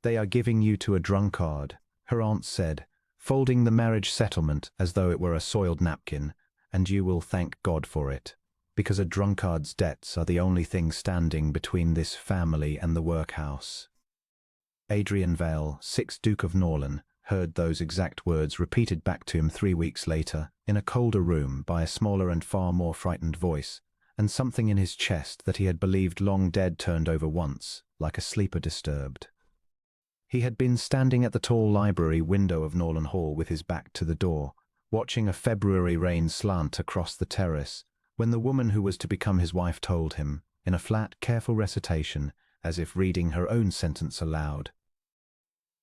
"They are giving you to a drunkard," her aunt said, folding the marriage settlement as though it were a soiled napkin, "and you will thank God for it, because a drunkard's debts are the only thing standing between this family and the workhouse." Adrian Vale, 6th Duke of Norland, heard those exact words repeated back to him 3 weeks later, in a colder room by a smaller and far more frightened voice, and something in his chest that he had believed long dead turned over once, like a sleeper disturbed. He had been standing at the tall library window of Norland Hall with his back to the door, watching a February rain slant across the terrace, when the woman who was to become his wife told him, in a flat, careful recitation, as if reading her own sentence aloud,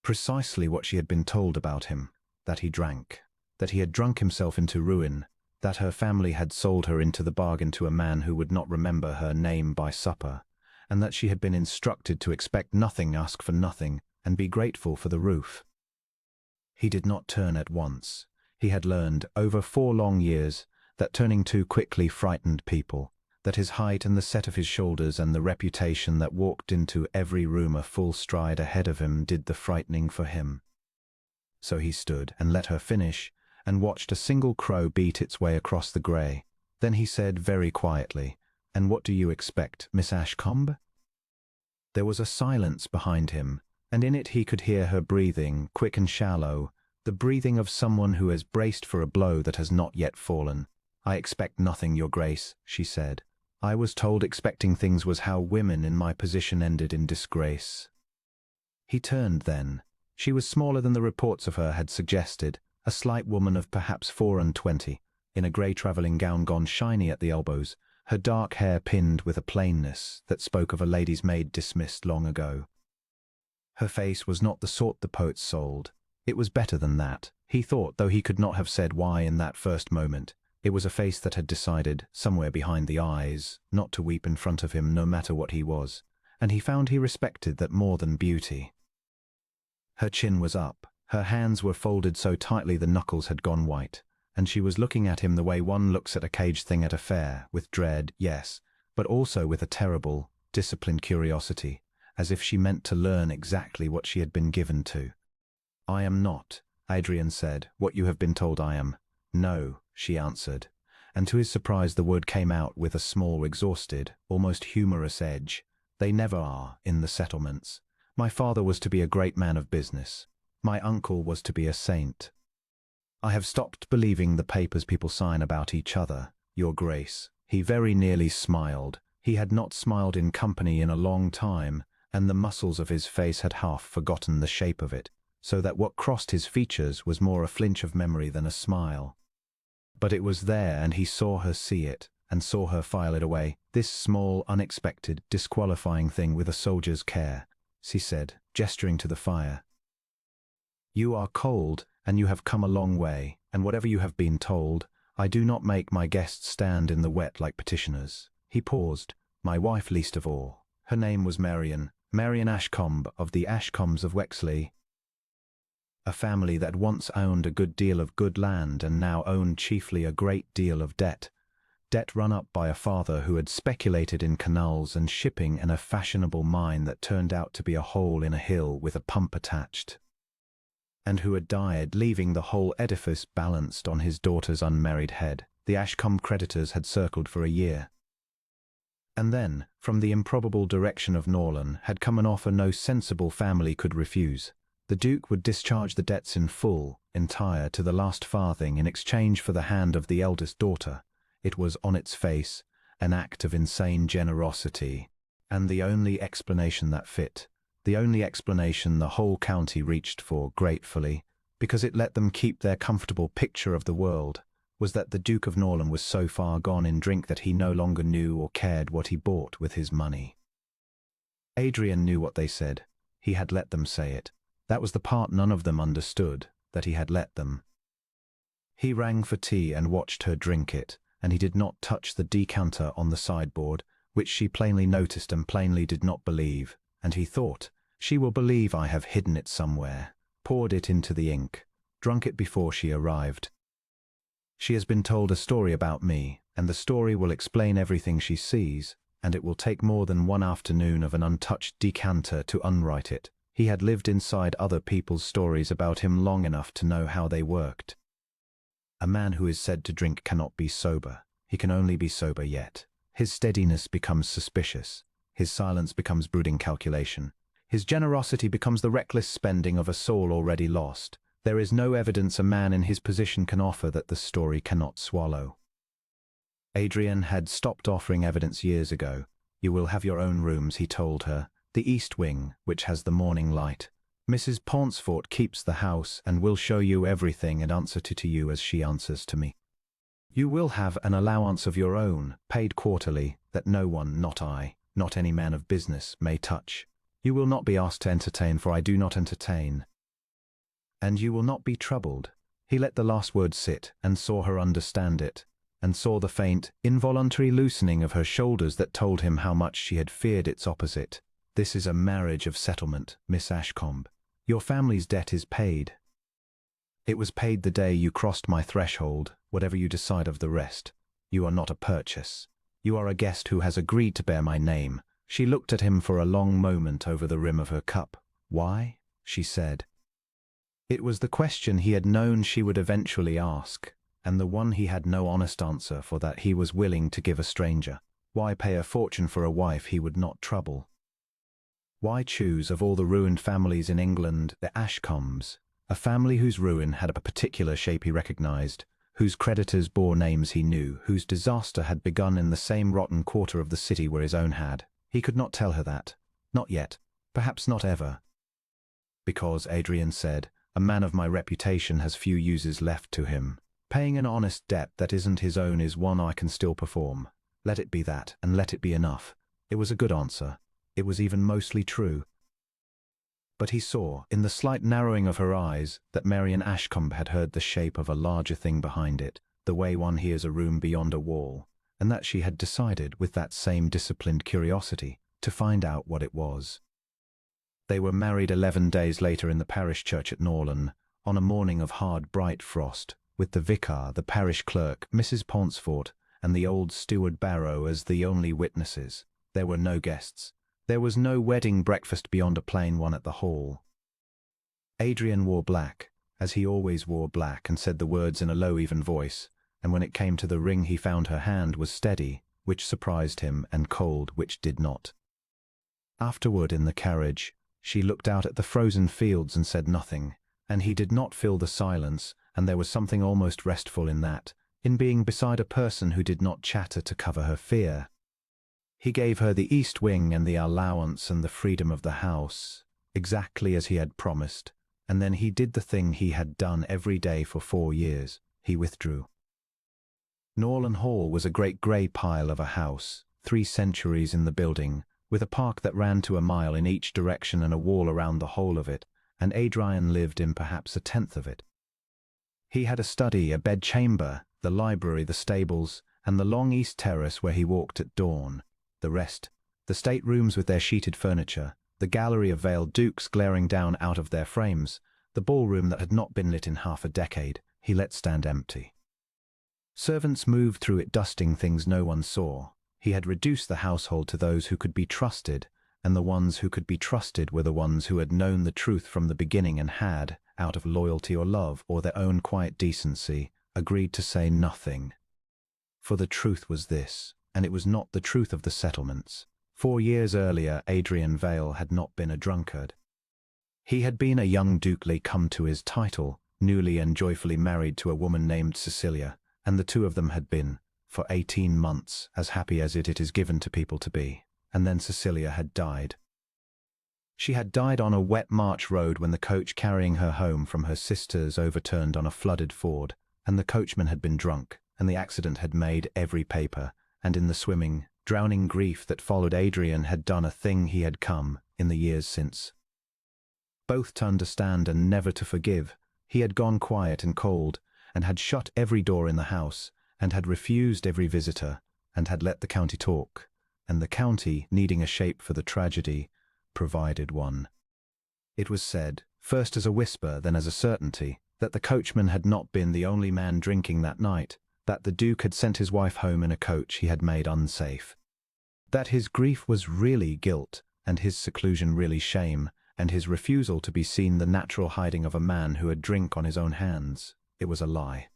precisely what she had been told about him: that he drank, that he had drunk himself into ruin, that her family had sold her into the bargain to a man who would not remember her name by supper, and that she had been instructed to expect nothing, ask for nothing, and be grateful for the roof. He did not turn at once. He had learned, over 4 long years, that turning too quickly frightened people, that his height and the set of his shoulders and the reputation that walked into every room a full stride ahead of him did the frightening for him. So he stood and let her finish, and watched a single crow beat its way across the grey. Then he said very quietly, "And what do you expect, Miss Ashcombe?" There was a silence behind him, and in it he could hear her breathing, quick and shallow, the breathing of someone who has braced for a blow that has not yet fallen. "I expect nothing, Your Grace," she said. "I was told expecting things was how women in my position ended in disgrace." He turned then. She was smaller than the reports of her had suggested, a slight woman of perhaps 24, in a grey travelling gown gone shiny at the elbows, her dark hair pinned with a plainness that spoke of a lady's maid dismissed long ago. Her face was not the sort the poets sold. It was better than that, he thought, though he could not have said why in that first moment. It was a face that had decided, somewhere behind the eyes, not to weep in front of him no matter what he was, and he found he respected that more than beauty. Her chin was up, her hands were folded so tightly the knuckles had gone white, and she was looking at him the way one looks at a caged thing at a fair, with dread, yes, but also with a terrible, disciplined curiosity, as if she meant to learn exactly what she had been given to. "I am not," Adrian said, "what you have been told I am." "No," she answered, and to his surprise the word came out with a small, exhausted, almost humorous edge. "They never are, in the settlements. My father was to be a great man of business. My uncle was to be a saint. I have stopped believing the papers people sign about each other, Your Grace." He very nearly smiled. He had not smiled in company in a long time, and the muscles of his face had half forgotten the shape of it, so that what crossed his features was more a flinch of memory than a smile. But it was there, and he saw her see it, and saw her file it away, this small, unexpected, disqualifying thing with a soldier's care. She said, gesturing to the fire, "You are cold, and you have come a long way, and whatever you have been told, I do not make my guests stand in the wet like petitioners." He paused, "My wife least of all. Her name was Marian Ashcombe of the Ashcombes of Wexley, a family that once owned a good deal of good land and now owned chiefly a great deal of debt run up by a father who had speculated in canals and shipping and a fashionable mine that turned out to be a hole in a hill with a pump attached, and who had died, leaving the whole edifice balanced on his daughter's unmarried head. The Ashcombe creditors had circled for a year. And then, from the improbable direction of Norland, had come an offer no sensible family could refuse. The Duke would discharge the debts in full, entire, to the last farthing, in exchange for the hand of the eldest daughter. It was, on its face, an act of insane generosity, and the only explanation that fit, the only explanation the whole county reached for gratefully, because it let them keep their comfortable picture of the world, was that the Duke of Norland was so far gone in drink that he no longer knew or cared what he bought with his money. Adrian knew what they said. He had let them say it. That was the part none of them understood, that he had let them. He rang for tea and watched her drink it, and he did not touch the decanter on the sideboard, which she plainly noticed and plainly did not believe, and he thought, "She will believe I have hidden it somewhere," poured it into the ink, drunk it before she arrived. "She has been told a story about me, and the story will explain everything she sees, and it will take more than one afternoon of an untouched decanter to unwrite it. He had lived inside other people's stories about him long enough to know how they worked. A man who is said to drink cannot be sober. He can only be sober yet. His steadiness becomes suspicious. His silence becomes brooding calculation. His generosity becomes the reckless spending of a soul already lost. There is no evidence a man in his position can offer that the story cannot swallow. Adrian had stopped offering evidence years ago. You will have your own rooms, he told her. The east wing, which has the morning light. Mrs. Pauncefort keeps the house and will show you everything and answer to you as she answers to me. You will have an allowance of your own, paid quarterly, that no one, not I, not any man of business, may touch. You will not be asked to entertain, for I do not entertain. And you will not be troubled. He let the last word sit, and saw her understand it, and saw the faint, involuntary loosening of her shoulders that told him how much she had feared its opposite. This is a marriage of settlement, Miss Ashcombe. Your family's debt is paid. It was paid the day you crossed my threshold, whatever you decide of the rest. You are not a purchase. You are a guest who has agreed to bear my name. She looked at him for a long moment over the rim of her cup. Why? She said. It was the question he had known she would eventually ask, and the one he had no honest answer for that he was willing to give a stranger. Why pay a fortune for a wife he would not trouble? Why choose, of all the ruined families in England, the Ashcombes, a family whose ruin had a particular shape he recognized, whose creditors bore names he knew, whose disaster had begun in the same rotten quarter of the city where his own had? He could not tell her that. Not yet. Perhaps not ever. Because, Adrian said, a man of my reputation has few uses left to him. Paying an honest debt that isn't his own is one I can still perform. Let it be that, and let it be enough. It was a good answer. It was even mostly true. But he saw, in the slight narrowing of her eyes, that Marian Ashcombe had heard the shape of a larger thing behind it, the way one hears a room beyond a wall, and that she had decided, with that same disciplined curiosity, to find out what it was. They were married 11 days later in the parish church at Norland, on a morning of hard, bright frost, with the vicar, the parish clerk, Mrs. Pauncefort, and the old steward Barrow as the only witnesses. There were no guests. There was no wedding breakfast beyond a plain one at the hall. Adrian wore black, as he always wore black, and said the words in a low, even voice, and when it came to the ring he found her hand was steady, which surprised him, and cold, which did not. Afterward, in the carriage, she looked out at the frozen fields and said nothing, and he did not fill the silence, and there was something almost restful in that, in being beside a person who did not chatter to cover her fear. He gave her the east wing and the allowance and the freedom of the house, exactly as he had promised, and then he did the thing he had done every day for 4 years. He withdrew. Norland Hall was a great grey pile of a house, 3 centuries in the building, with a park that ran to a mile in each direction and a wall around the whole of it, and Adrian lived in perhaps 1/10 of it. He had a study, a bedchamber, the library, the stables, and the long east terrace where he walked at dawn. The rest, the state-rooms with their sheeted furniture, the gallery of veiled dukes glaring down out of their frames, the ballroom that had not been lit in half a decade, he let stand empty. Servants moved through it dusting things no one saw. He had reduced the household to those who could be trusted, and the ones who could be trusted were the ones who had known the truth from the beginning and had, out of loyalty or love or their own quiet decency, agreed to say nothing. For the truth was this, and it was not the truth of the settlements. 4 years earlier, Adrian Vale had not been a drunkard. He had been a young duke come to his title, newly and joyfully married to a woman named Cecilia, and the two of them had been, for 18 months, as happy as it is given to people to be. And then Cecilia had died. She had died on a wet March road when the coach carrying her home from her sister's overturned on a flooded ford, and the coachman had been drunk, and the accident had made every paper, and in the swimming, drowning grief that followed, Adrian had done a thing he had come, in the years since, both to understand and never to forgive. He had gone quiet and cold, and had shut every door in the house, and had refused every visitor, and had let the county talk, and the county, needing a shape for the tragedy, provided one. It was said, first as a whisper, then as a certainty, that the coachman had not been the only man drinking that night, that the Duke had sent his wife home in a coach he had made unsafe, that his grief was really guilt, and his seclusion really shame, and his refusal to be seen the natural hiding of a man who had drink on his own hands. It was a lie.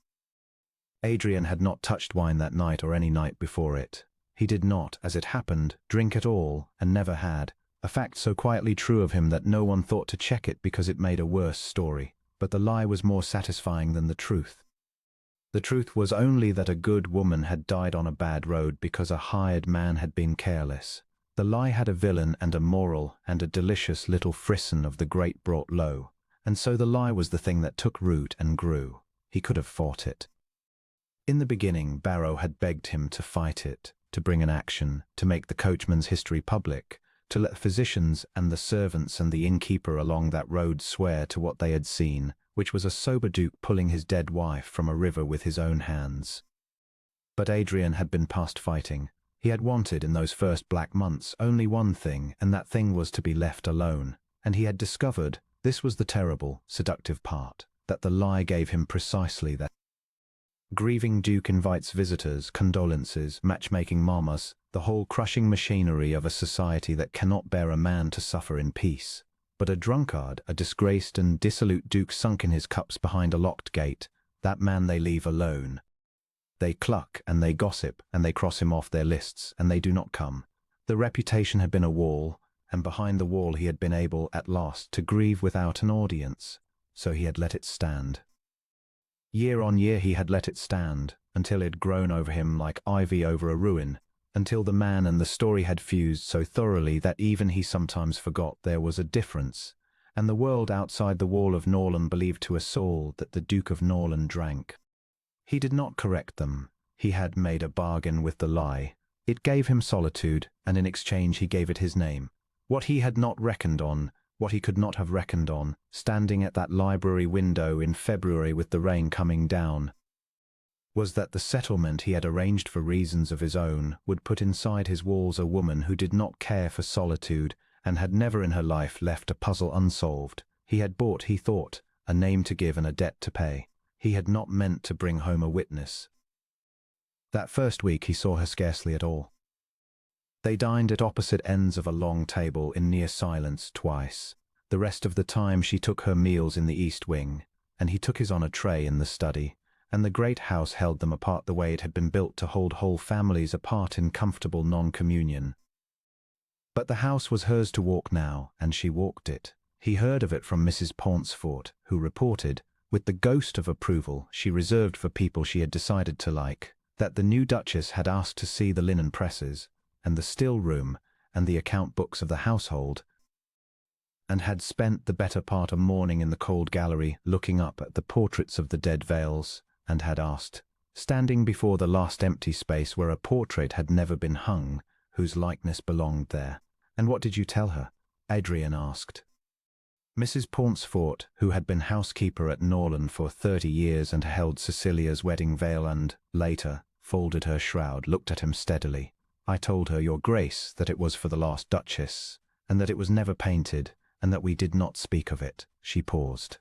Adrian had not touched wine that night or any night before it. He did not, as it happened, drink at all, and never had, a fact so quietly true of him that no one thought to check it because it made a worse story. But the lie was more satisfying than the truth. The truth was only that a good woman had died on a bad road because a hired man had been careless. The lie had a villain and a moral and a delicious little frisson of the great brought low, and so the lie was the thing that took root and grew. He could have fought it. In the beginning, Barrow had begged him to fight it, to bring an action, to make the coachman's history public, to let physicians and the servants and the innkeeper along that road swear to what they had seen, which was a sober duke pulling his dead wife from a river with his own hands. But Adrian had been past fighting. He had wanted, in those first black months, only one thing, and that thing was to be left alone. And he had discovered, this was the terrible, seductive part, that the lie gave him precisely that. Grieving duke invites visitors, condolences, matchmaking mamas, the whole crushing machinery of a society that cannot bear a man to suffer in peace. But a drunkard, a disgraced and dissolute duke sunk in his cups behind a locked gate, that man they leave alone. They cluck and they gossip and they cross him off their lists and they do not come. The reputation had been a wall, and behind the wall he had been able, at last, to grieve without an audience, so he had let it stand. Year on year he had let it stand, until it had grown over him like ivy over a ruin, until the man and the story had fused so thoroughly that even he sometimes forgot there was a difference, and the world outside the wall of Norland believed to a soul that the Duke of Norland drank. He did not correct them. He had made a bargain with the lie. It gave him solitude, and in exchange he gave it his name. What he had not reckoned on, what he could not have reckoned on, standing at that library window in February with the rain coming down, was that the settlement he had arranged for reasons of his own would put inside his walls a woman who did not care for solitude and had never in her life left a puzzle unsolved. He had bought, he thought, a name to give and a debt to pay. He had not meant to bring home a witness. That first week he saw her scarcely at all. They dined at opposite ends of a long table in near silence twice. The rest of the time she took her meals in the east wing, and he took his on a tray in the study, and the great house held them apart the way it had been built to hold whole families apart in comfortable non-communion. But the house was hers to walk now, and she walked it. He heard of it from Mrs. Pauncefort, who reported, with the ghost of approval she reserved for people she had decided to like, that the new Duchess had asked to see the linen presses, and the still room, and the account books of the household, and had spent the better part of morning in the cold gallery looking up at the portraits of the dead Vales, and had asked, standing before the last empty space where a portrait had never been hung, whose likeness belonged there. "And what did you tell her?" Adrian asked. Mrs. Pauncefort, who had been housekeeper at Norland for 30 years and held Cecilia's wedding veil and, later, folded her shroud, looked at him steadily. "I told her, Your Grace, that it was for the last Duchess, and that it was never painted, and that we did not speak of it." She paused.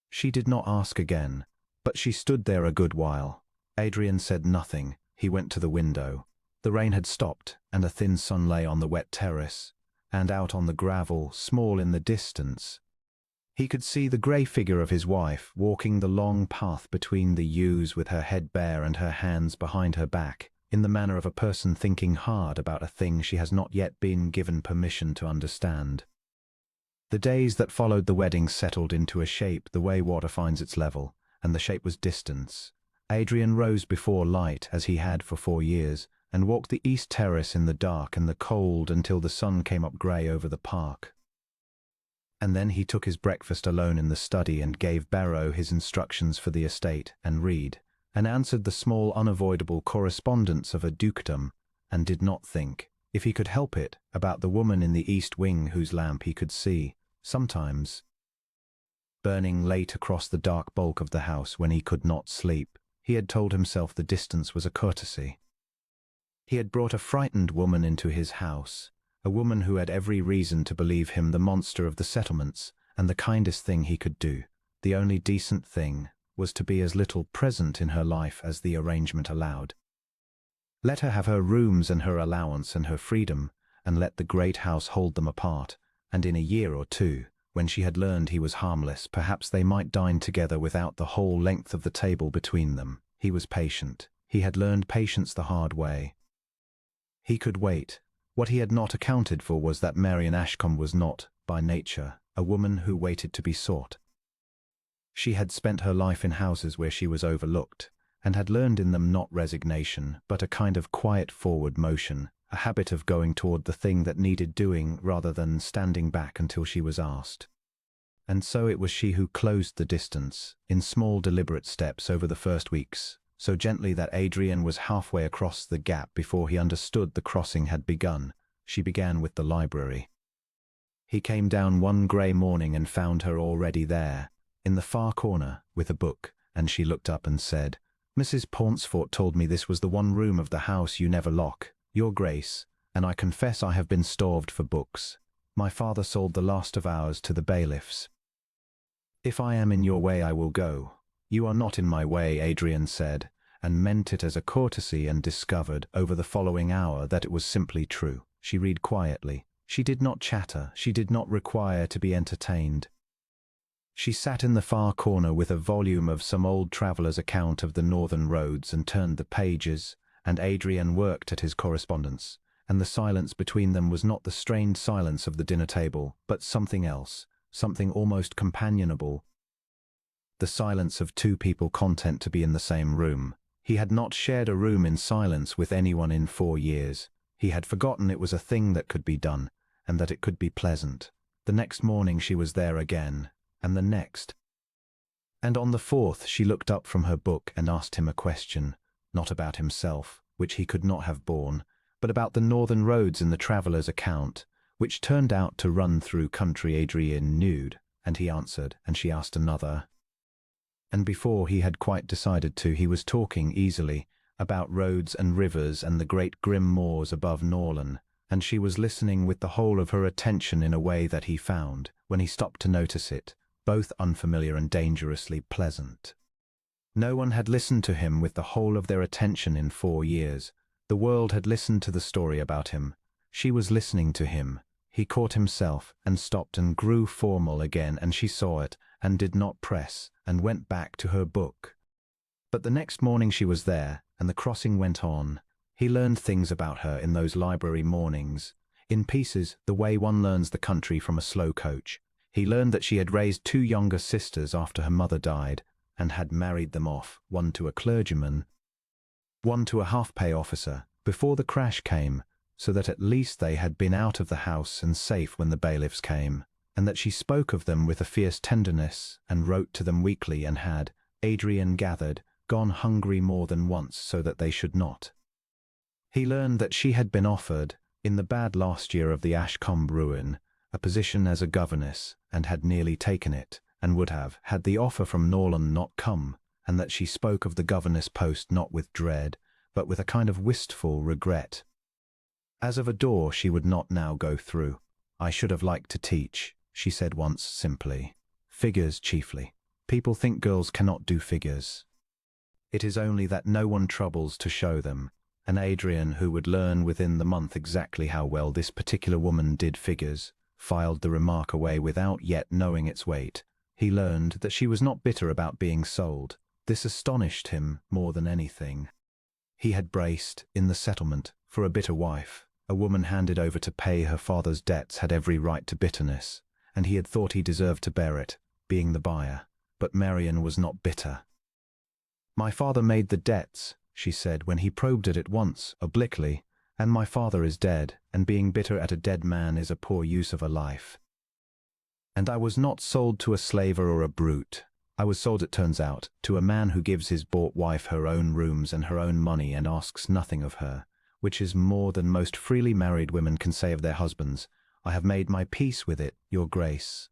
She did not ask again, but she stood there a good while. Adrian said nothing. He went to the window. The rain had stopped, and a thin sun lay on the wet terrace, and out on the gravel, small in the distance, he could see the grey figure of his wife walking the long path between the yews with her head bare and her hands behind her back, in the manner of a person thinking hard about a thing she has not yet been given permission to understand. The days that followed the wedding settled into a shape the way water finds its level, and the shape was distance. Adrian rose before light, as he had for 4 years, and walked the east terrace in the dark and the cold until the sun came up grey over the park. And then he took his breakfast alone in the study and gave Barrow his instructions for the estate and read, and answered the small unavoidable correspondence of a dukedom, and did not think, if he could help it, about the woman in the east wing whose lamp he could see, sometimes, burning late across the dark bulk of the house when he could not sleep. He had told himself the distance was a courtesy. He had brought a frightened woman into his house, a woman who had every reason to believe him the monster of the settlements, and the kindest thing he could do, the only decent thing, was to be as little present in her life as the arrangement allowed. Let her have her rooms and her allowance and her freedom, and let the great house hold them apart, and in a year or two, when she had learned he was harmless, perhaps they might dine together without the whole length of the table between them. He was patient. He had learned patience the hard way. He could wait. What he had not accounted for was that Marian Ashcombe was not, by nature, a woman who waited to be sought. She had spent her life in houses where she was overlooked, and had learned in them not resignation, but a kind of quiet forward motion, a habit of going toward the thing that needed doing rather than standing back until she was asked. And so it was she who closed the distance, in small deliberate steps over the first weeks, so gently that Adrian was halfway across the gap before he understood the crossing had begun. She began with the library. He came down one grey morning and found her already there, in the far corner, with a book, and she looked up and said, "Mrs. Pauncefort told me this was the one room of the house you never lock, Your Grace, and I confess I have been starved for books. My father sold the last of ours to the bailiffs. If I am in your way I will go." "You are not in my way," Adrian said, and meant it as a courtesy, and discovered, over the following hour, that it was simply true. She read quietly. She did not chatter. She did not require to be entertained. She sat in the far corner with a volume of some old traveller's account of the northern roads and turned the pages, and Adrian worked at his correspondence, and the silence between them was not the strained silence of the dinner table, but something else, something almost companionable. The silence of two people content to be in the same room. He had not shared a room in silence with anyone in 4 years. He had forgotten it was a thing that could be done, and that it could be pleasant. The next morning she was there again, and the next. And on the 4th she looked up from her book and asked him a question, not about himself, which he could not have borne, but about the northern roads in the traveller's account, which turned out to run through country Adrian knew, and he answered, and she asked another. And before he had quite decided to, he was talking easily about roads and rivers and the great grim moors above Norland, and she was listening with the whole of her attention in a way that he found, when he stopped to notice it, both unfamiliar and dangerously pleasant. No one had listened to him with the whole of their attention in 4 years. The world had listened to the story about him. She was listening to him. He caught himself, and stopped and grew formal again, and she saw it, and did not press, and went back to her book. But the next morning she was there, and the crossing went on. He learned things about her in those library mornings, in pieces, the way one learns the country from a slow coach. He learned that she had raised 2 younger sisters after her mother died, and had married them off, one to a clergyman, one to a half-pay officer, before the crash came, so that at least they had been out of the house and safe when the bailiffs came, and that she spoke of them with a fierce tenderness, and wrote to them weekly, and had, Adrian gathered, gone hungry more than once so that they should not. He learned that she had been offered, in the bad last year of the Ashcombe ruin, a position as a governess, and had nearly taken it, and would have, had the offer from Norland not come, and that she spoke of the governess post not with dread, but with a kind of wistful regret. As of a door she would not now go through. "I should have liked to teach," she said once simply. "Figures chiefly. People think girls cannot do figures. It is only that no one troubles to show them." And Adrian, who would learn within the month exactly how well this particular woman did figures, filed the remark away without yet knowing its weight. He learned that she was not bitter about being sold. This astonished him more than anything. He had braced, in the settlement, for a bitter wife. A woman handed over to pay her father's debts had every right to bitterness, and he had thought he deserved to bear it, being the buyer. But Marian was not bitter. "My father made the debts," she said, when he probed it at once, obliquely, "and my father is dead, and being bitter at a dead man is a poor use of a life. And I was not sold to a slaver or a brute. I was sold, it turns out, to a man who gives his bought wife her own rooms and her own money and asks nothing of her, which is more than most freely married women can say of their husbands. I have made my peace with it, Your Grace.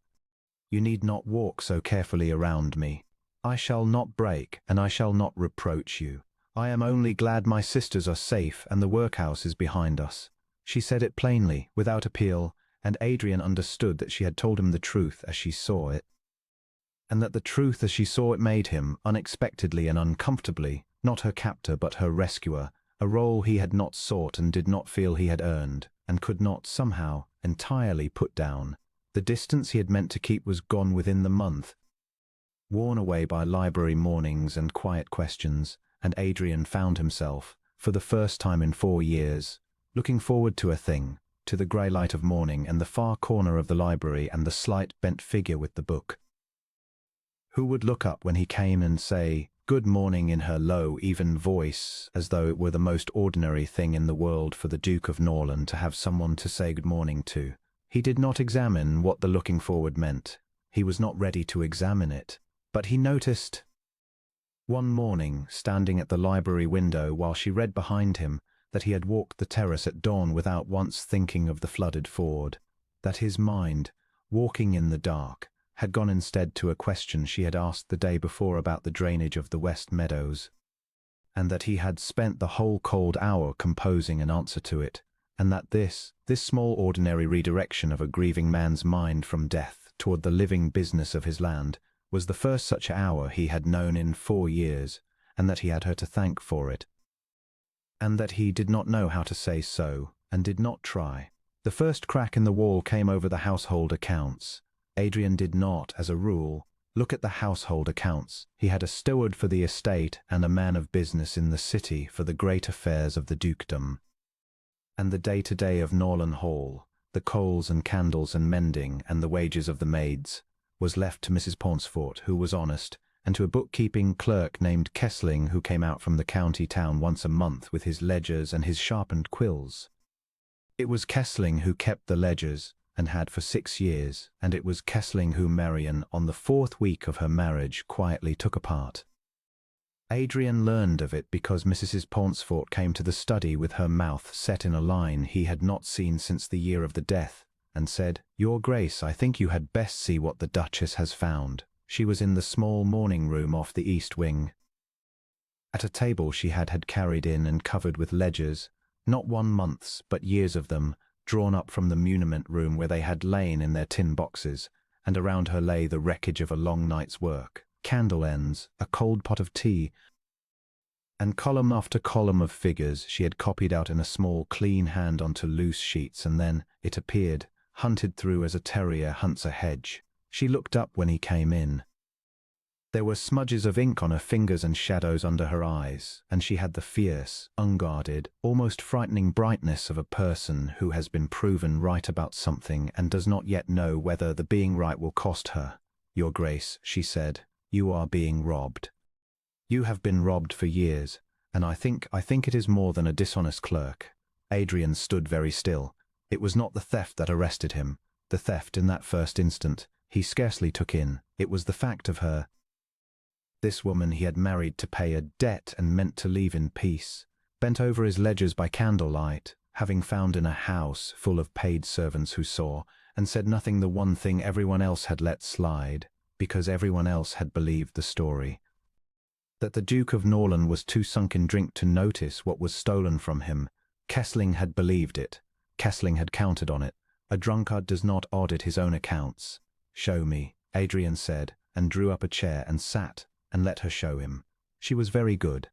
You need not walk so carefully around me. I shall not break, and I shall not reproach you. I am only glad my sisters are safe and the workhouse is behind us." She said it plainly, without appeal, and Adrian understood that she had told him the truth as she saw it, and that the truth as she saw it made him, unexpectedly and uncomfortably, not her captor but her rescuer, a role he had not sought and did not feel he had earned, and could not, somehow, entirely put down. The distance he had meant to keep was gone within the month. Worn away by library mornings and quiet questions, and Adrian found himself, for the first time in 4 years, looking forward to a thing, to the grey light of morning and the far corner of the library and the slight bent figure with the book. Who would look up when he came and say, "Good morning," in her low, even voice, as though it were the most ordinary thing in the world for the Duke of Norland to have someone to say good morning to? He did not examine what the looking forward meant. He was not ready to examine it. But he noticed, one morning, standing at the library window while she read behind him, that he had walked the terrace at dawn without once thinking of the flooded ford, that his mind, walking in the dark, had gone instead to a question she had asked the day before about the drainage of the West Meadows, and that he had spent the whole cold hour composing an answer to it, and that this small ordinary redirection of a grieving man's mind from death toward the living business of his land was the first such hour he had known in 4 years, and that he had her to thank for it, and that he did not know how to say so, and did not try. The first crack in the wall came over the household accounts. Adrian did not, as a rule, look at the household accounts. He had a steward for the estate and a man of business in the city for the great affairs of the dukedom. And the day-to-day of Norland Hall, the coals and candles and mending and the wages of the maids, was left to Mrs. Pauncefort, who was honest, and to a bookkeeping clerk named Kessling, who came out from the county town once a month with his ledgers and his sharpened quills. It was Kessling who kept the ledgers, and had for 6 years, and it was Kessling who Marian, on the 4th week of her marriage, quietly took apart. Adrian learned of it because Mrs. Pauncefort came to the study with her mouth set in a line he had not seen since the year of the death, and said, "Your Grace, I think you had best see what the Duchess has found." She was in the small morning room off the east wing. At a table she had carried in and covered with ledgers, not 1 month's, but years of them, drawn up from the muniment room where they had lain in their tin boxes, and around her lay the wreckage of a long night's work, candle ends, a cold pot of tea, and column after column of figures she had copied out in a small clean hand onto loose sheets, and then, it appeared, hunted through as a terrier hunts a hedge. She looked up when he came in. There were smudges of ink on her fingers and shadows under her eyes, and she had the fierce, unguarded, almost frightening brightness of a person who has been proven right about something and does not yet know whether the being right will cost her. "Your Grace," she said, "you are being robbed. You have been robbed for years, and I think it is more than a dishonest clerk." Adrian stood very still. It was not the theft that arrested him. The theft, in that first instant, he scarcely took in. It was the fact of her. This woman he had married to pay a debt and meant to leave in peace, bent over his ledgers by candlelight, having found in a house full of paid servants who saw and said nothing, the one thing everyone else had let slide, because everyone else had believed the story. That the Duke of Norland was too sunk in drink to notice what was stolen from him, Kessling had believed it. Kessling had counted on it. A drunkard does not audit his own accounts. "Show me," Adrian said, and drew up a chair and sat, and let her show him. She was very good.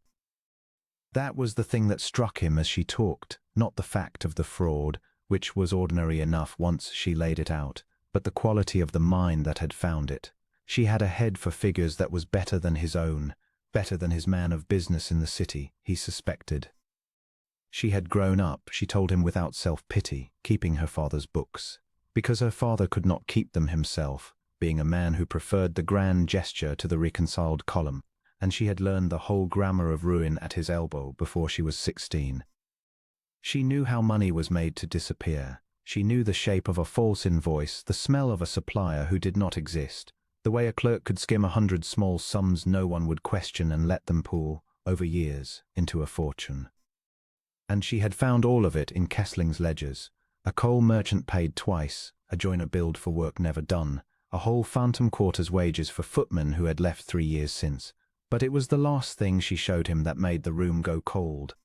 That was the thing that struck him as she talked, not the fact of the fraud, which was ordinary enough once she laid it out, but the quality of the mind that had found it. She had a head for figures that was better than his own, better than his man of business in the city, he suspected. She had grown up, she told him without self-pity, keeping her father's books, because her father could not keep them himself, being a man who preferred the grand gesture to the reconciled column, and she had learned the whole grammar of ruin at his elbow before she was 16. She knew how money was made to disappear. She knew the shape of a false invoice, the smell of a supplier who did not exist, the way a clerk could skim 100 small sums no one would question and let them pool, over years, into a fortune. And she had found all of it in Kessling's ledgers. A coal merchant paid twice, a joiner billed for work never done, a whole phantom quarter's wages for footmen who had left 3 years since. But it was the last thing she showed him that made the room go cold.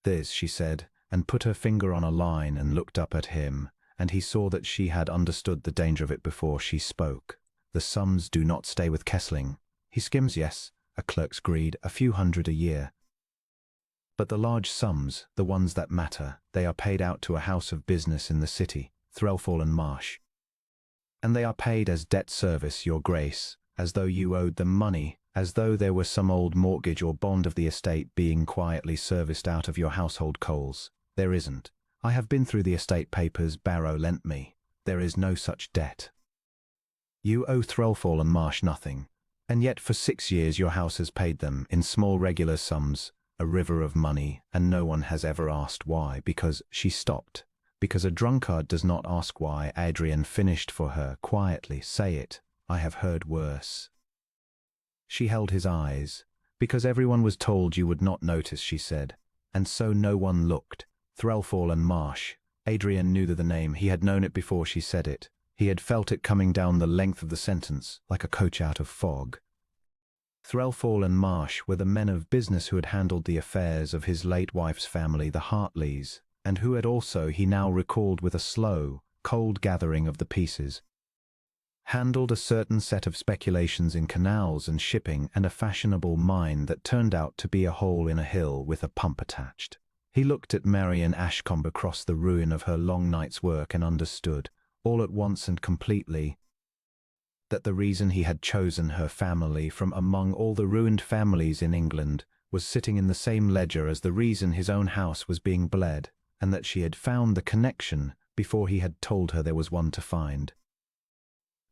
"This," she said, and put her finger on a line and looked up at him, and he saw that she had understood the danger of it before she spoke. "The sums do not stay with Kessling. He skims, yes, a clerk's greed, a few hundred a year. But the large sums, the ones that matter, they are paid out to a house of business in the city, Threlfall and Marsh. And they are paid as debt service, your grace, as though you owed them money, as though there was some old mortgage or bond of the estate being quietly serviced out of your household coals. There isn't. I have been through the estate papers Barrow lent me. There is no such debt. You owe Threlfall and Marsh nothing, and yet for 6 years your house has paid them, in small regular sums, a river of money, and no one has ever asked why, because she stopped. Because a drunkard does not ask why. Adrian finished for her, quietly. Say it. I have heard worse. She held his eyes. Because everyone was told you would not notice, she said. And so no one looked. Threlfall and Marsh. Adrian knew the name. He had known it before she said it. He had felt it coming down the length of the sentence, like a coach out of fog. Threlfall and Marsh were the men of business who had handled the affairs of his late wife's family, the Hartleys, and who had also, he now recalled with a slow, cold gathering of the pieces, handled a certain set of speculations in canals and shipping and a fashionable mine that turned out to be a hole in a hill with a pump attached. He looked at Marian Ashcombe across the ruin of her long night's work and understood, all at once and completely, that the reason he had chosen her family from among all the ruined families in England was sitting in the same ledger as the reason his own house was being bled, and that she had found the connection before he had told her there was one to find.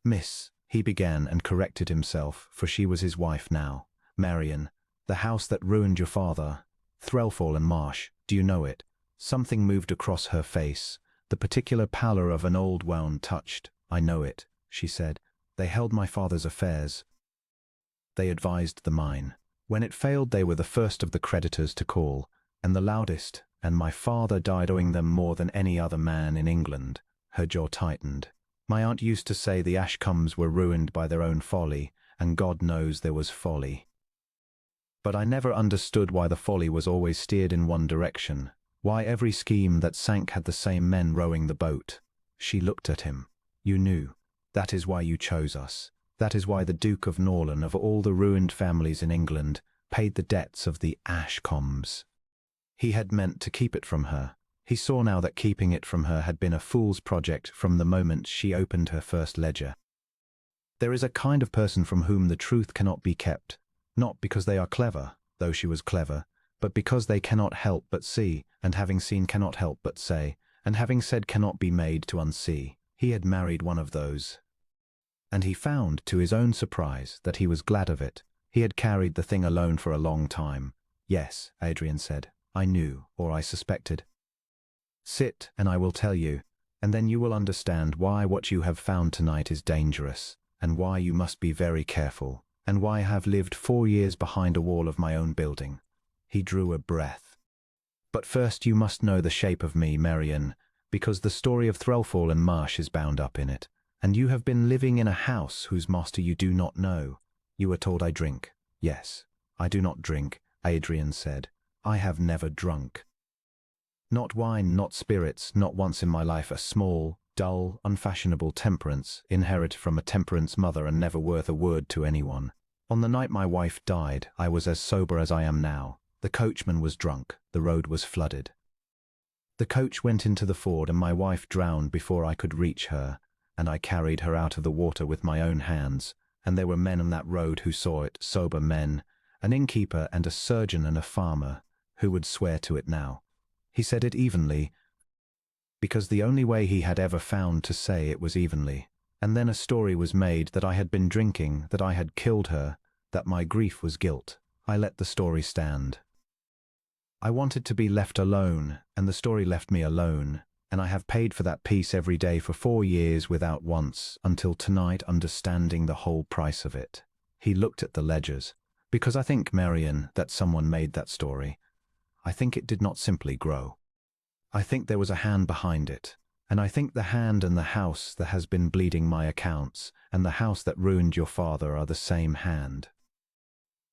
Miss, he began and corrected himself, for she was his wife now. Marian, the house that ruined your father, Threlfall and Marsh, do you know it? Something moved across her face, the particular pallor of an old wound touched. I know it, she said. They held my father's affairs. They advised the mine. When it failed, they were the first of the creditors to call, and the loudest, and my father died owing them more than any other man in England. Her jaw tightened. My aunt used to say the Ashcombes were ruined by their own folly, and God knows there was folly. But I never understood why the folly was always steered in one direction, why every scheme that sank had the same men rowing the boat. She looked at him. You knew. That is why you chose us. That is why the Duke of Norland, of all the ruined families in England, paid the debts of the Ashcombes. He had meant to keep it from her. He saw now that keeping it from her had been a fool's project from the moment she opened her first ledger. There is a kind of person from whom the truth cannot be kept, not because they are clever, though she was clever, but because they cannot help but see, and having seen cannot help but say, and having said cannot be made to unsee. He had married one of those. And he found, to his own surprise, that he was glad of it. He had carried the thing alone for a long time. Yes, Adrian said. I knew, or I suspected. Sit, and I will tell you, and then you will understand why what you have found tonight is dangerous, and why you must be very careful, and why I have lived 4 years behind a wall of my own building. He drew a breath. But first you must know the shape of me, Marian, because the story of Threlfall and Marsh is bound up in it, and you have been living in a house whose master you do not know. You were told I drink. Yes, I do not drink, Adrian said. I have never drunk. Not wine, not spirits, not once in my life. A small, dull, unfashionable temperance, inherited from a temperance mother and never worth a word to anyone. On the night my wife died, I was as sober as I am now. The coachman was drunk. The road was flooded. The coach went into the ford and my wife drowned before I could reach her, and I carried her out of the water with my own hands, and there were men on that road who saw it, sober men, an innkeeper and a surgeon and a farmer, who would swear to it now. He said it evenly, because the only way he had ever found to say it was evenly. And then a story was made that I had been drinking, that I had killed her, that my grief was guilt. I let the story stand. I wanted to be left alone, and the story left me alone, and I have paid for that peace every day for 4 years without once, until tonight, understanding the whole price of it. He looked at the ledgers. Because I think, Marian, that someone made that story. I think it did not simply grow. I think there was a hand behind it, and I think the hand and the house that has been bleeding my accounts, and the house that ruined your father are the same hand.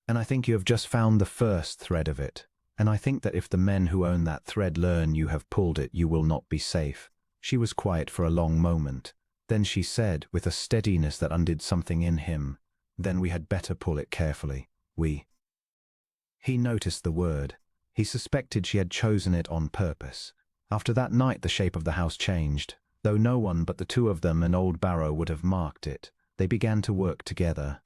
And I think you have just found the first thread of it. And I think that if the men who own that thread learn you have pulled it, you will not be safe. She was quiet for a long moment. Then she said, with a steadiness that undid something in him, then we had better pull it carefully. We. He noticed the word. He suspected she had chosen it on purpose. After that night the shape of the house changed. Though no one but the two of them and old Barrow would have marked it, they began to work together.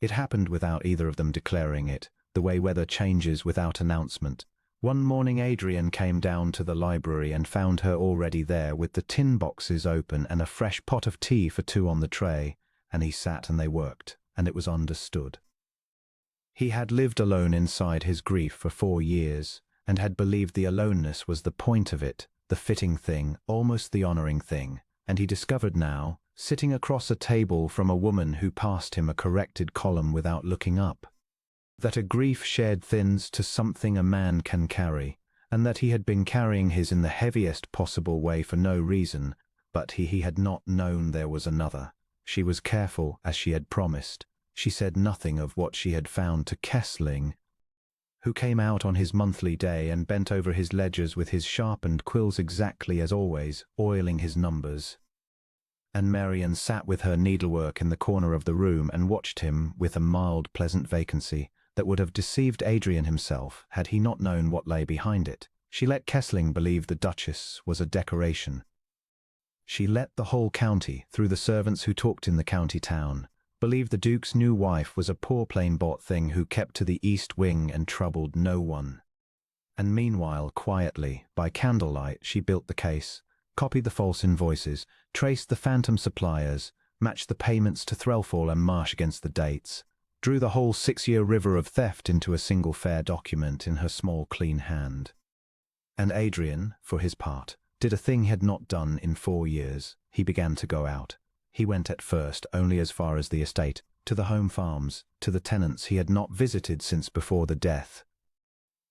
It happened without either of them declaring it, the way weather changes without announcement. One morning Adrian came down to the library and found her already there with the tin boxes open and a fresh pot of tea for two on the tray, and he sat and they worked, and it was understood. He had lived alone inside his grief for 4 years, and had believed the aloneness was the point of it, the fitting thing, almost the honoring thing, and he discovered now, sitting across a table from a woman who passed him a corrected column without looking up, that a grief shared thins to something a man can carry, and that he had been carrying his in the heaviest possible way for no reason, but he had not known there was another. She was careful, as she had promised. She said nothing of what she had found to Kessling, who came out on his monthly day and bent over his ledgers with his sharpened quills exactly as always, oiling his numbers. And Marian sat with her needlework in the corner of the room and watched him with a mild, pleasant vacancy that would have deceived Adrian himself had he not known what lay behind it. She let Kessling believe the Duchess was a decoration. She let the whole county, through the servants who talked in the county town, believe the Duke's new wife was a poor plain-bought thing who kept to the east wing and troubled no one. And meanwhile, quietly, by candlelight, she built the case, copied the false invoices, traced the phantom suppliers, matched the payments to Threlfall and Marsh against the dates, drew the whole 6-year river of theft into a single fair document in her small clean hand. And Adrian, for his part, did a thing he had not done in 4 years. He began to go out. He went at first only as far as the estate, to the home farms, to the tenants he had not visited since before the death,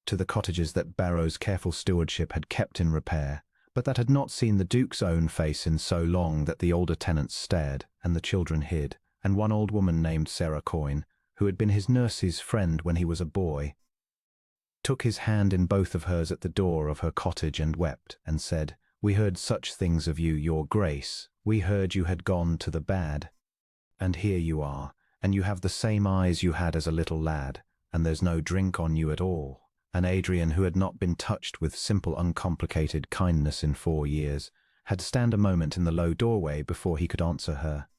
to the cottages that Barrow's careful stewardship had kept in repair, but that had not seen the Duke's own face in so long that the older tenants stared, and the children hid, and one old woman named Sarah Coyne, who had been his nurse's friend when he was a boy, took his hand in both of hers at the door of her cottage and wept, and said, "We heard such things of you, your Grace. We heard you had gone to the bad. And here you are, and you have the same eyes you had as a little lad, and there's no drink on you at all." And Adrian, who had not been touched with simple, uncomplicated kindness in 4 years, had to stand a moment in the low doorway before he could answer her.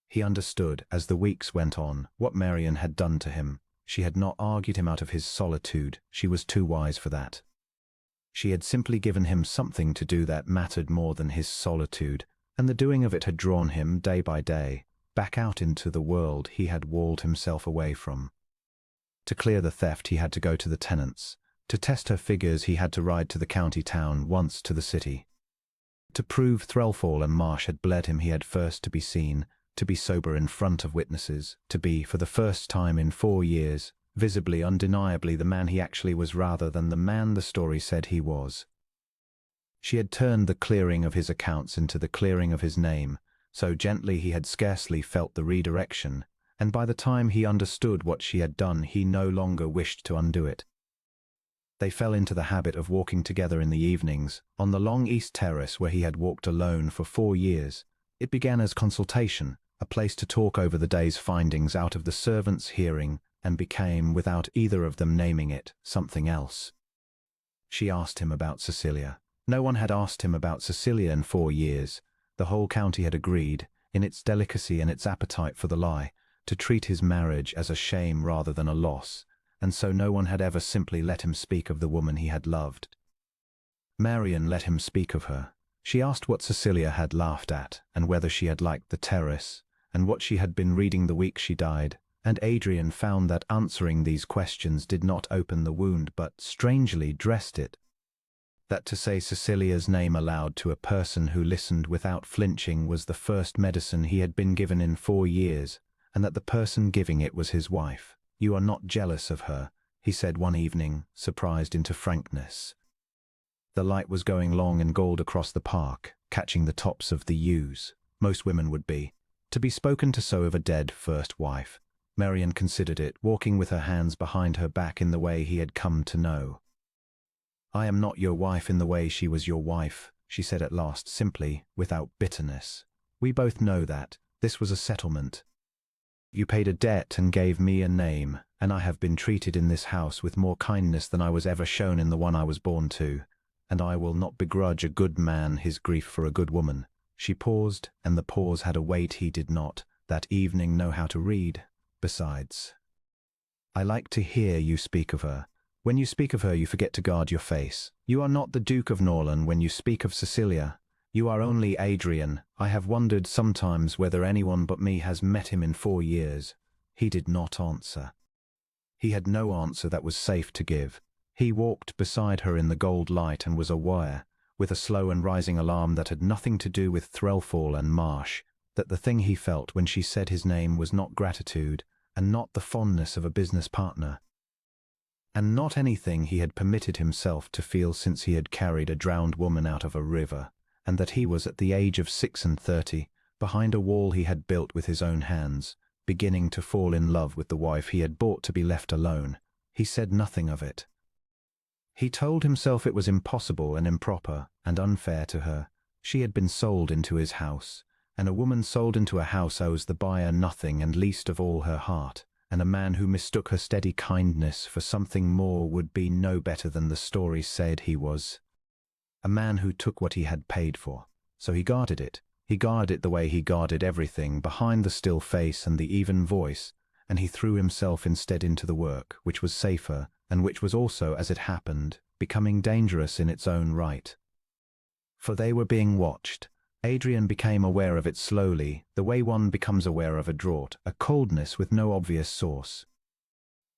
He understood, as the weeks went on, what Marian had done to him. She had not argued him out of his solitude. She was too wise for that. She had simply given him something to do that mattered more than his solitude, and the doing of it had drawn him, day by day, back out into the world he had walled himself away from. To clear the theft he had to go to the tenants. To test her figures he had to ride to the county town, once to the city. To prove Threlfall and Marsh had bled him he had first to be seen, to be sober in front of witnesses, to be, for the first time in 4 years, visibly, undeniably the man he actually was rather than the man the story said he was. She had turned the clearing of his accounts into the clearing of his name, so gently he had scarcely felt the redirection, and by the time he understood what she had done he no longer wished to undo it. They fell into the habit of walking together in the evenings, on the long east terrace where he had walked alone for 4 years. It began as consultation, a place to talk over the day's findings out of the servants' hearing, and became, without either of them naming it, something else. She asked him about Cecilia. No one had asked him about Cecilia in 4 years. The whole county had agreed, in its delicacy and its appetite for the lie, to treat his marriage as a shame rather than a loss, and so no one had ever simply let him speak of the woman he had loved. Marian let him speak of her. She asked what Cecilia had laughed at, and whether she had liked the terrace, and what she had been reading the week she died, and Adrian found that answering these questions did not open the wound but, strangely, dressed it. That to say Cecilia's name aloud to a person who listened without flinching was the first medicine he had been given in 4 years, and that the person giving it was his wife. "You are not jealous of her," he said one evening, surprised into frankness. The light was going long and gold across the park, catching the tops of the yews. Most women would be. To be spoken to so of a dead first wife. Marian considered it, walking with her hands behind her back in the way he had come to know. "I am not your wife in the way she was your wife," she said at last, simply, without bitterness. "We both know that. This was a settlement. You paid a debt and gave me a name, and I have been treated in this house with more kindness than I was ever shown in the one I was born to. and I will not begrudge a good man his grief for a good woman." She paused, and the pause had a weight he did not, that evening, know how to read. "Besides, I like to hear you speak of her. When you speak of her, you forget to guard your face. You are not the Duke of Norland when you speak of Cecilia. You are only Adrian. I have wondered sometimes whether anyone but me has met him in 4 years." He did not answer. He had no answer that was safe to give. He walked beside her in the gold light and was aware, with a slow and rising alarm that had nothing to do with Threlfall and Marsh, that the thing he felt when she said his name was not gratitude, and not the fondness of a business partner, and not anything he had permitted himself to feel since he had carried a drowned woman out of a river, and that he was at the age of 36, behind a wall he had built with his own hands, beginning to fall in love with the wife he had bought to be left alone. He said nothing of it. He told himself it was impossible and improper and unfair to her. She had been sold into his house, and a woman sold into a house owes the buyer nothing, and least of all her heart, and a man who mistook her steady kindness for something more would be no better than the story said he was. A man who took what he had paid for. So he guarded it. He guarded it the way he guarded everything, behind the still face and the even voice, and he threw himself instead into the work, which was safer, and which was also, as it happened, becoming dangerous in its own right. For they were being watched. Adrian became aware of it slowly, the way one becomes aware of a draught, a coldness with no obvious source.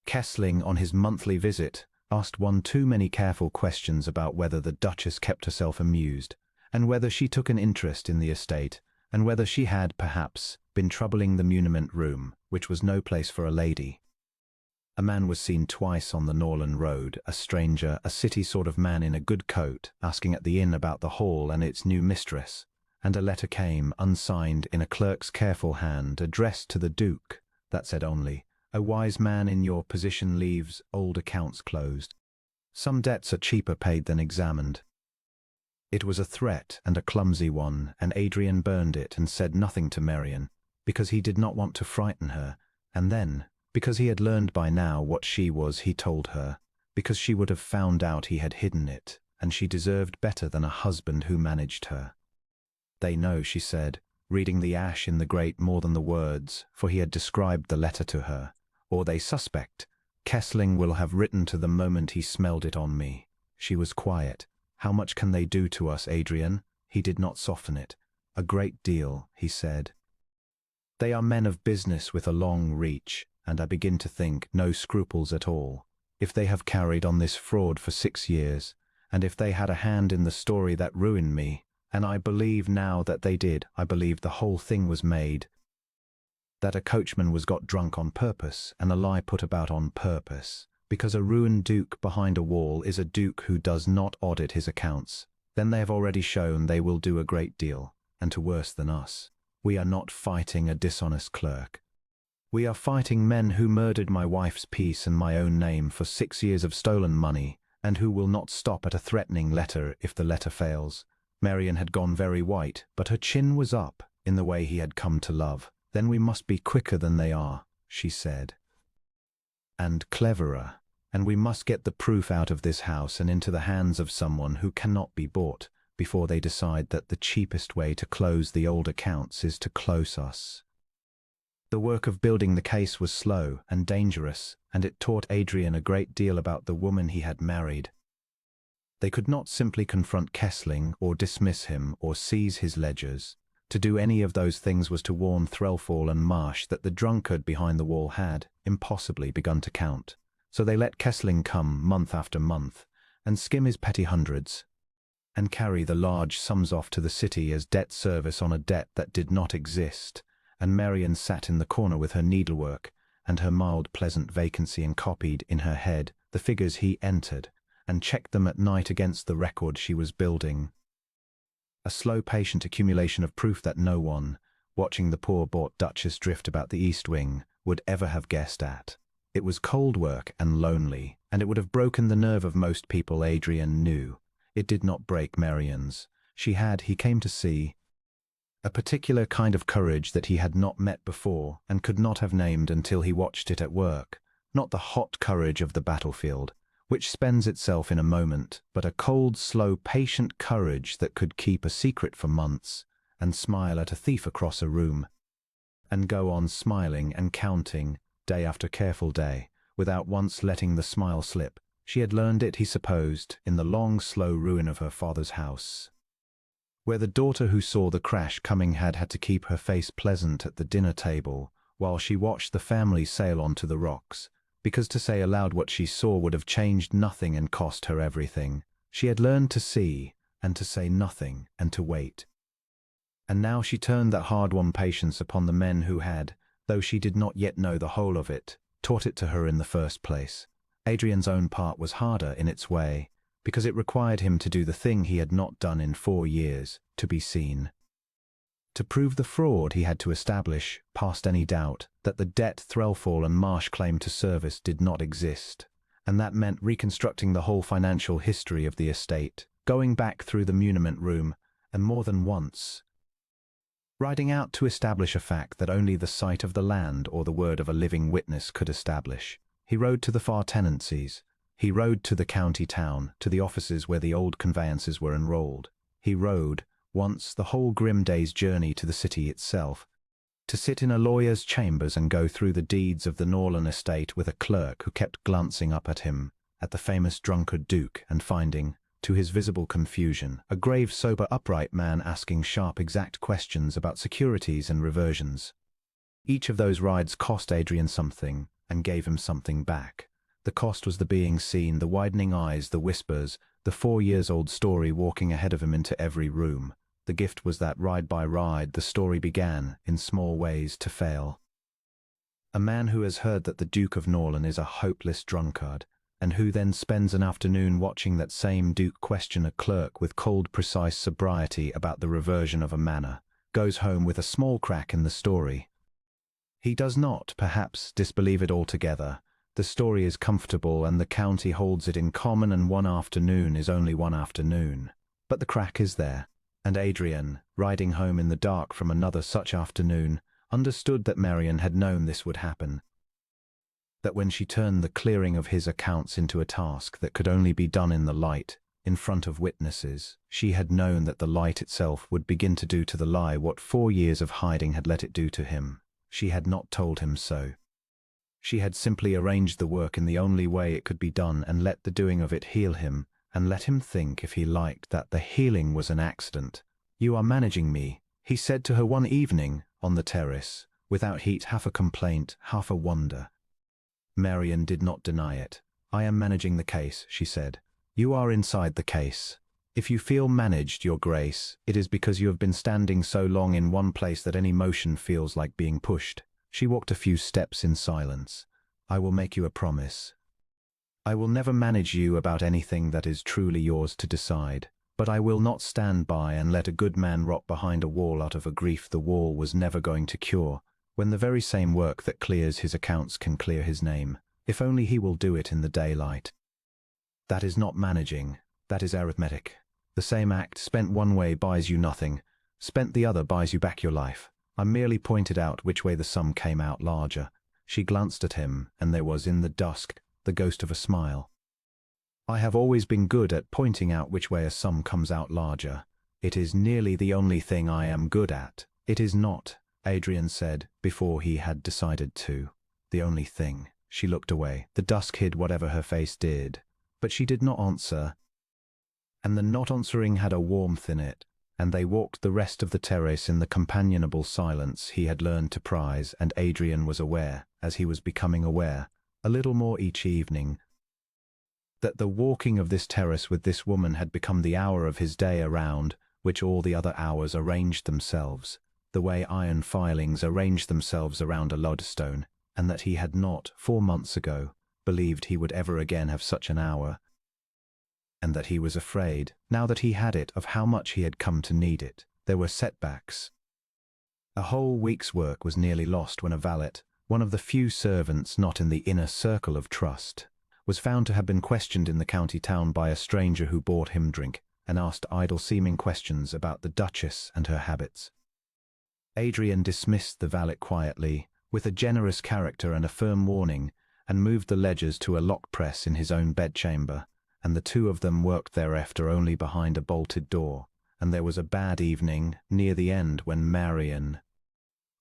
Kessling, on his monthly visit, asked one too many careful questions about whether the Duchess kept herself amused, and whether she took an interest in the estate, and whether she had, perhaps, been troubling the muniment room, which was no place for a lady. A man was seen twice on the Norland road, a stranger, a city sort of man in a good coat, asking at the inn about the hall and its new mistress, and a letter came, unsigned, in a clerk's careful hand, addressed to the Duke, that said only, "A wise man in your position leaves old accounts closed. Some debts are cheaper paid than examined." It was a threat, and a clumsy one, and Adrian burned it and said nothing to Marian, because he did not want to frighten her, and then, because he had learned by now what she was, he told her, because she would have found out he had hidden it, and she deserved better than a husband who managed her. "They know," she said, reading the ash in the grate more than the words, for he had described the letter to her, "or they suspect. Kessling will have written to the moment he smelled it on me." She was quiet. "How much can they do to us, Adrian?" He did not soften it. "A great deal," he said. "They are men of business with a long reach, and I begin to think no scruples at all. If they have carried on this fraud for 6 years, and if they had a hand in the story that ruined me, and I believe now that they did, I believe the whole thing was made, that a coachman was got drunk on purpose, and a lie put about on purpose, because a ruined duke behind a wall is a duke who does not audit his accounts, then they have already shown they will do a great deal, and to worse than us. We are not fighting a dishonest clerk. We are fighting men who murdered my wife's peace and my own name for 6 years of stolen money, and who will not stop at a threatening letter if the letter fails." Marian had gone very white, but her chin was up, in the way he had come to love. "Then we must be quicker than they are," she said, "and cleverer, and we must get the proof out of this house and into the hands of someone who cannot be bought, before they decide that the cheapest way to close the old accounts is to close us." The work of building the case was slow and dangerous, and it taught Adrian a great deal about the woman he had married. They could not simply confront Kessling, or dismiss him, or seize his ledgers. To do any of those things was to warn Threlfall and Marsh that the drunkard behind the wall had, impossibly, begun to count. So they let Kessling come month after month, and skim his petty hundreds, and carry the large sums off to the city as debt service on a debt that did not exist, and Marian sat in the corner with her needlework and her mild pleasant vacancy, and copied in her head the figures he entered, and checked them at night against the record she was building. A slow, patient accumulation of proof that no one, watching the poor bought Duchess drift about the East Wing, would ever have guessed at. It was cold work and lonely, and it would have broken the nerve of most people, Adrian knew. It did not break Marian's. She had, he came to see, a particular kind of courage that he had not met before and could not have named until he watched it at work. Not the hot courage of the battlefield, which spends itself in a moment, but a cold, slow, patient courage that could keep a secret for months, and smile at a thief across a room, and go on smiling and counting, day after careful day, without once letting the smile slip. She had learned it, he supposed, in the long, slow ruin of her father's house, where the daughter who saw the crash coming had to keep her face pleasant at the dinner table, while she watched the family sail onto the rocks, because to say aloud what she saw would have changed nothing and cost her everything. She had learned to see, and to say nothing, and to wait. And now she turned that hard-won patience upon the men who had, though she did not yet know the whole of it, taught it to her in the first place. Adrian's own part was harder in its way, because it required him to do the thing he had not done in 4 years, to be seen. To prove the fraud, he had to establish, past any doubt, that the debt Threlfall and Marsh claimed to service did not exist, and that meant reconstructing the whole financial history of the estate, going back through the muniment room, and more than once, riding out to establish a fact that only the sight of the land or the word of a living witness could establish. He rode to the far tenancies. He rode to the county town, to the offices where the old conveyances were enrolled. He rode, once, the whole grim day's journey to the city itself, to sit in a lawyer's chambers and go through the deeds of the Norland estate with a clerk who kept glancing up at him, at the famous drunkard Duke, and finding, to his visible confusion, a grave, sober, upright man asking sharp, exact questions about securities and reversions. Each of those rides cost Adrian something, and gave him something back. The cost was the being seen, the widening eyes, the whispers, the 4-year-old story walking ahead of him into every room. The gift was that, ride by ride, the story began, in small ways, to fail. A man who has heard that the Duke of Norland is a hopeless drunkard, and who then spends an afternoon watching that same Duke question a clerk with cold, precise sobriety about the reversion of a manor, goes home with a small crack in the story. He does not, perhaps, disbelieve it altogether. The story is comfortable, and the county holds it in common, and one afternoon is only one afternoon. But the crack is there, and Adrian, riding home in the dark from another such afternoon, understood that Marian had known this would happen, that when she turned the clearing of his accounts into a task that could only be done in the light, in front of witnesses, she had known that the light itself would begin to do to the lie what 4 years of hiding had let it do to him. She had not told him so. She had simply arranged the work in the only way it could be done, and let the doing of it heal him, and let him think, if he liked, that the healing was an accident. "You are managing me," he said to her one evening on the terrace, without heat, half a complaint, half a wonder. Marian did not deny it. "I am managing the case," she said. "You are inside the case. If you feel managed, your grace, it is because you have been standing so long in one place that any motion feels like being pushed." She walked a few steps in silence. "I will make you a promise. I will never manage you about anything that is truly yours to decide, but I will not stand by and let a good man rot behind a wall out of a grief the wall was never going to cure, when the very same work that clears his accounts can clear his name, if only he will do it in the daylight. That is not managing, that is arithmetic. The same act spent one way buys you nothing, spent the other buys you back your life. I merely pointed out which way the sum came out larger." She glanced at him, and there was in the dusk the ghost of a smile. "I have always been good at pointing out which way a sum comes out larger. It is nearly the only thing I am good at." "It is not," Adrian said, before he had decided to. "The only thing." She looked away. The dusk hid whatever her face did, but she did not answer, and the not answering had a warmth in it, and they walked the rest of the terrace in the companionable silence he had learned to prize, and Adrian was aware, as he was becoming aware, a little more each evening, that the walking of this terrace with this woman had become the hour of his day around which all the other hours arranged themselves, the way iron filings arranged themselves around a lodestone, and that he had not, 4 months ago, believed he would ever again have such an hour, and that he was afraid, now that he had it, of how much he had come to need it. There were setbacks. A whole week's work was nearly lost when a valet, one of the few servants not in the inner circle of trust, was found to have been questioned in the county town by a stranger who bought him drink and asked idle-seeming questions about the Duchess and her habits. Adrian dismissed the valet quietly, with a generous character and a firm warning, and moved the ledgers to a lock press in his own bedchamber, and the two of them worked thereafter only behind a bolted door. And there was a bad evening near the end when Marion,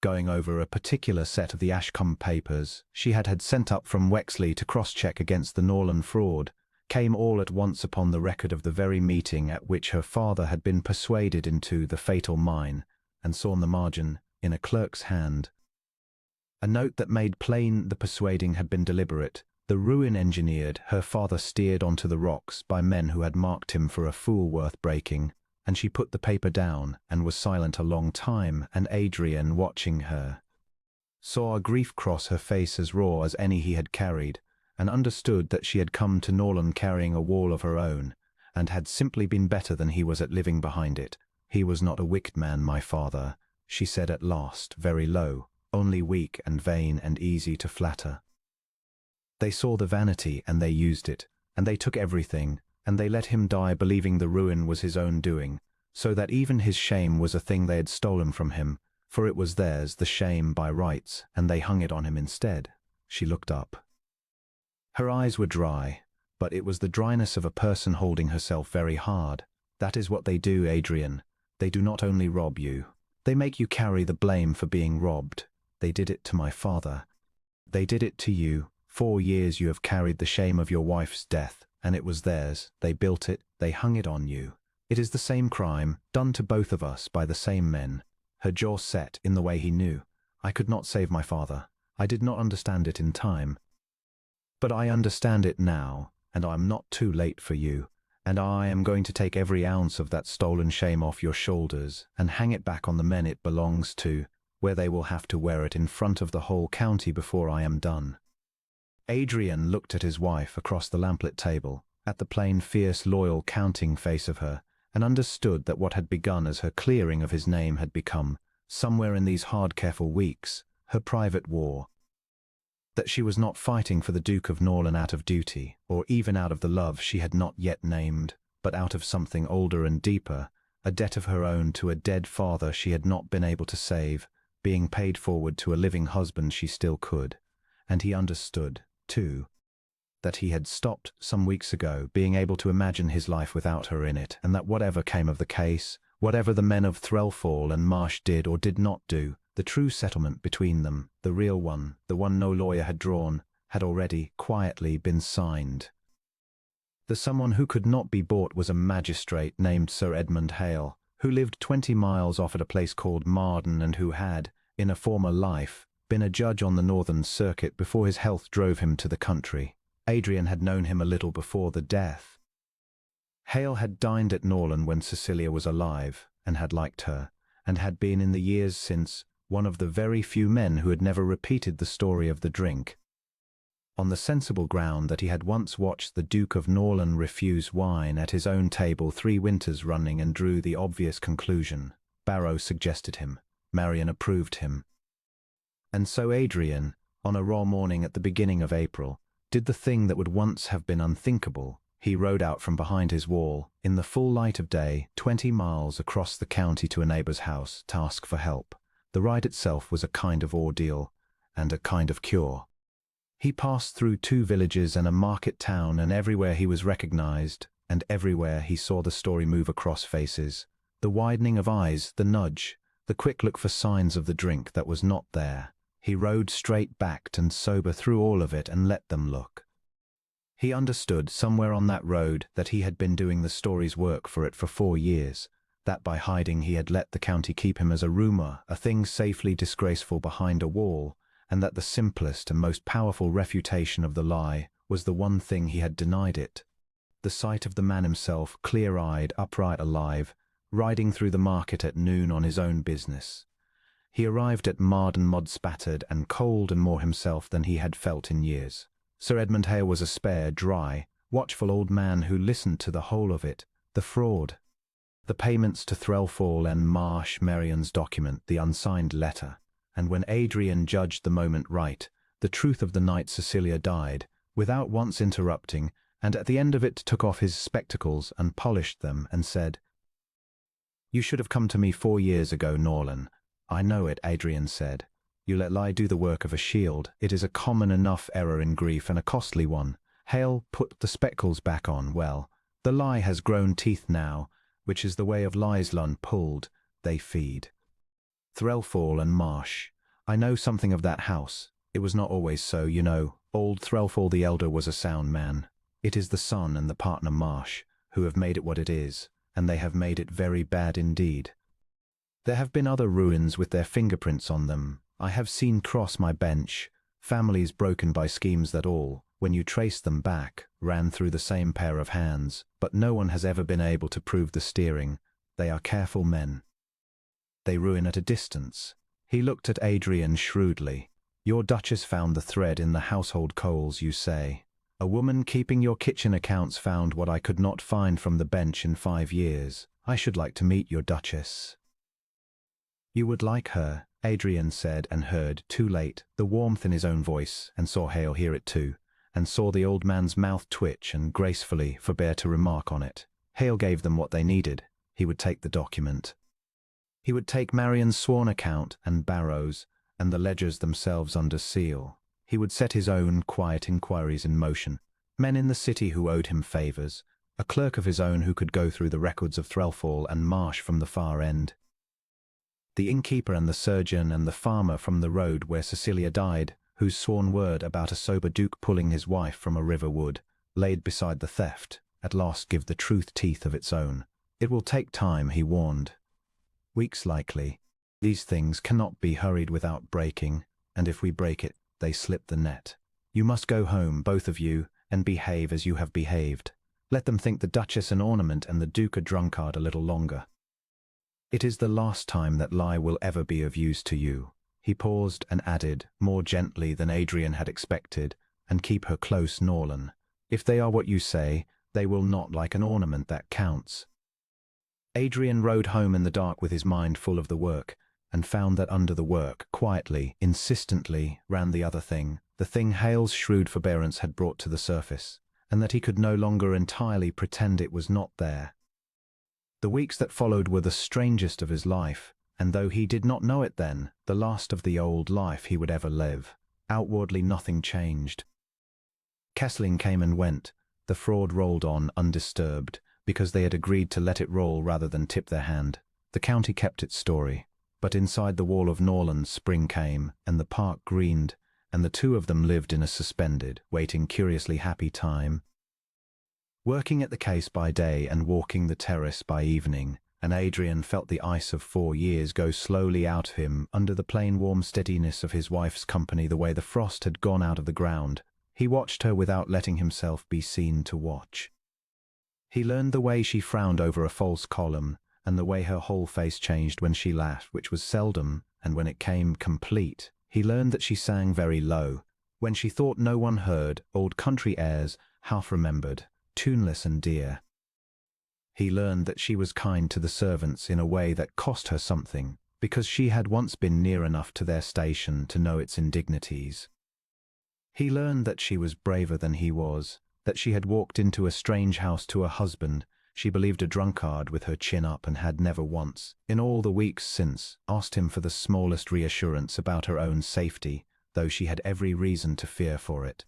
going over a particular set of the Ashcombe papers she had sent up from Wexley to cross-check against the Norland fraud, came all at once upon the record of the very meeting at which her father had been persuaded into the fatal mine, and saw on the margin, in a clerk's hand, a note that made plain the persuading had been deliberate, the ruin engineered, her father steered onto the rocks by men who had marked him for a fool worth breaking. And she put the paper down and was silent a long time, and Adrian, watching her, saw a grief cross her face as raw as any he had carried, and understood that she had come to Norland carrying a wall of her own, and had simply been better than he was at living behind it. He was not a wicked man, my father, she said at last, very low, only weak and vain and easy to flatter. They saw the vanity and they used it, and they took everything, and they let him die believing the ruin was his own doing, so that even his shame was a thing they had stolen from him, for it was theirs, the shame by rights, and they hung it on him instead. She looked up. Her eyes were dry, but it was the dryness of a person holding herself very hard. That is what they do, Adrian. They do not only rob you. They make you carry the blame for being robbed. They did it to my father. They did it to you. 4 years you have carried the shame of your wife's death, and it was theirs. They built it, they hung it on you. It is the same crime, done to both of us by the same men. Her jaw set in the way he knew. I could not save my father. I did not understand it in time. But I understand it now, and I am not too late for you. And I am going to take every ounce of that stolen shame off your shoulders and hang it back on the men it belongs to, where they will have to wear it in front of the whole county before I am done. Adrian looked at his wife across the lamplit table, at the plain, fierce, loyal, counting face of her, and understood that what had begun as her clearing of his name had become, somewhere in these hard, careful weeks, her private war. That she was not fighting for the Duke of Norland out of duty, or even out of the love she had not yet named, but out of something older and deeper, a debt of her own to a dead father she had not been able to save, being paid forward to a living husband she still could. And he understood, too, that he had stopped some weeks ago being able to imagine his life without her in it, and that whatever came of the case, whatever the men of Threlfall and Marsh did or did not do, the true settlement between them, the real one, the one no lawyer had drawn, had already, quietly, been signed. The someone who could not be bought was a magistrate named Sir Edmund Hale, who lived 20 miles off at a place called Marden, and who had, in a former life, been a judge on the Northern Circuit before his health drove him to the country. Adrian had known him a little before the death. Hale had dined at Norland when Cecilia was alive, and had liked her, and had been in the years since one of the very few men who had never repeated the story of the drink, on the sensible ground that he had once watched the Duke of Norland refuse wine at his own table 3 winters running, and drew the obvious conclusion. Barrow suggested him. Marion approved him. And so Adrian, on a raw morning at the beginning of April, did the thing that would once have been unthinkable. He rode out from behind his wall, in the full light of day, 20 miles across the county to a neighbour's house, to ask for help. The ride itself was a kind of ordeal, and a kind of cure. He passed through 2 villages and a market town, and everywhere he was recognized, and everywhere he saw the story move across faces, the widening of eyes, the nudge, the quick look for signs of the drink that was not there. He rode straight-backed and sober through all of it and let them look. He understood somewhere on that road that he had been doing the story's work for it for 4 years, that by hiding he had let the county keep him as a rumour, a thing safely disgraceful behind a wall, and that the simplest and most powerful refutation of the lie was the one thing he had denied it. The sight of the man himself, clear-eyed, upright, alive, riding through the market at noon on his own business. He arrived at Marden mud-spattered and cold and more himself than he had felt in years. Sir Edmund Hale was a spare, dry, watchful old man who listened to the whole of it, the fraud, the payments to Threlfall and Marsh, Marion's document, the unsigned letter, and when Adrian judged the moment right, the truth of the night Cecilia died, without once interrupting, and at the end of it took off his spectacles and polished them and said, "You should have come to me 4 years ago, Norland." "I know it," Adrian said. You let lie do the work of a shield. It is a common enough error in grief and a costly one. Hale put the spectacles back on. Well, the lie has grown teeth now, which is the way of lies pulled. They feed. Threlfall and Marsh. I know something of that house. It was not always so, you know. Old Threlfall the elder was a sound man. It is the son and the partner Marsh who have made it what it is, and they have made it very bad indeed. There have been other ruins with their fingerprints on them. I have seen cross my bench, families broken by schemes that all, when you trace them back, ran through the same pair of hands, but no one has ever been able to prove the steering. They are careful men. They ruin at a distance. He looked at Adrian shrewdly. Your Duchess found the thread in the household coals, you say. A woman keeping your kitchen accounts found what I could not find from the bench in 5 years. I should like to meet your Duchess. You would like her, Adrian said, and heard, too late, the warmth in his own voice, and saw Hale hear it too, and saw the old man's mouth twitch and gracefully forbear to remark on it. Hale gave them what they needed. He would take the document. He would take Marian's sworn account and Barrow's, and the ledgers themselves under seal. He would set his own quiet inquiries in motion. Men in the city who owed him favours, a clerk of his own who could go through the records of Threlfall and Marsh from the far end, the innkeeper and the surgeon and the farmer from the road where Cecilia died, whose sworn word about a sober duke pulling his wife from a river would, laid beside the theft, at last give the truth teeth of its own. It will take time, he warned. Weeks likely. These things cannot be hurried without breaking, and if we break it, they slip the net. You must go home, both of you, and behave as you have behaved. Let them think the Duchess an ornament and the Duke a drunkard a little longer. It is the last time that lie will ever be of use to you. He paused and added, more gently than Adrian had expected, and keep her close, Norland. If they are what you say, they will not like an ornament that counts. Adrian rode home in the dark with his mind full of the work, and found that under the work, quietly, insistently, ran the other thing, the thing Hale's shrewd forbearance had brought to the surface, and that he could no longer entirely pretend it was not there. The weeks that followed were the strangest of his life, and though he did not know it then, the last of the old life he would ever live. Outwardly nothing changed. Kesling came and went. The fraud rolled on undisturbed, because they had agreed to let it roll rather than tip their hand. The county kept its story. But inside the wall of Norland spring came, and the park greened, and the two of them lived in a suspended, waiting curiously happy time. Working at the case by day and walking the terrace by evening, and Adrian felt the ice of 4 years go slowly out of him under the plain warm steadiness of his wife's company the way the frost had gone out of the ground. He watched her without letting himself be seen to watch. He learned the way she frowned over a false column, and the way her whole face changed when she laughed, which was seldom, and when it came complete. He learned that she sang very low, when she thought no one heard, old country airs, half-remembered, tuneless and dear. He learned that she was kind to the servants in a way that cost her something, because she had once been near enough to their station to know its indignities. He learned that she was braver than he was, that she had walked into a strange house to a husband she believed a drunkard with her chin up, and had never once, in all the weeks since, asked him for the smallest reassurance about her own safety, though she had every reason to fear for it.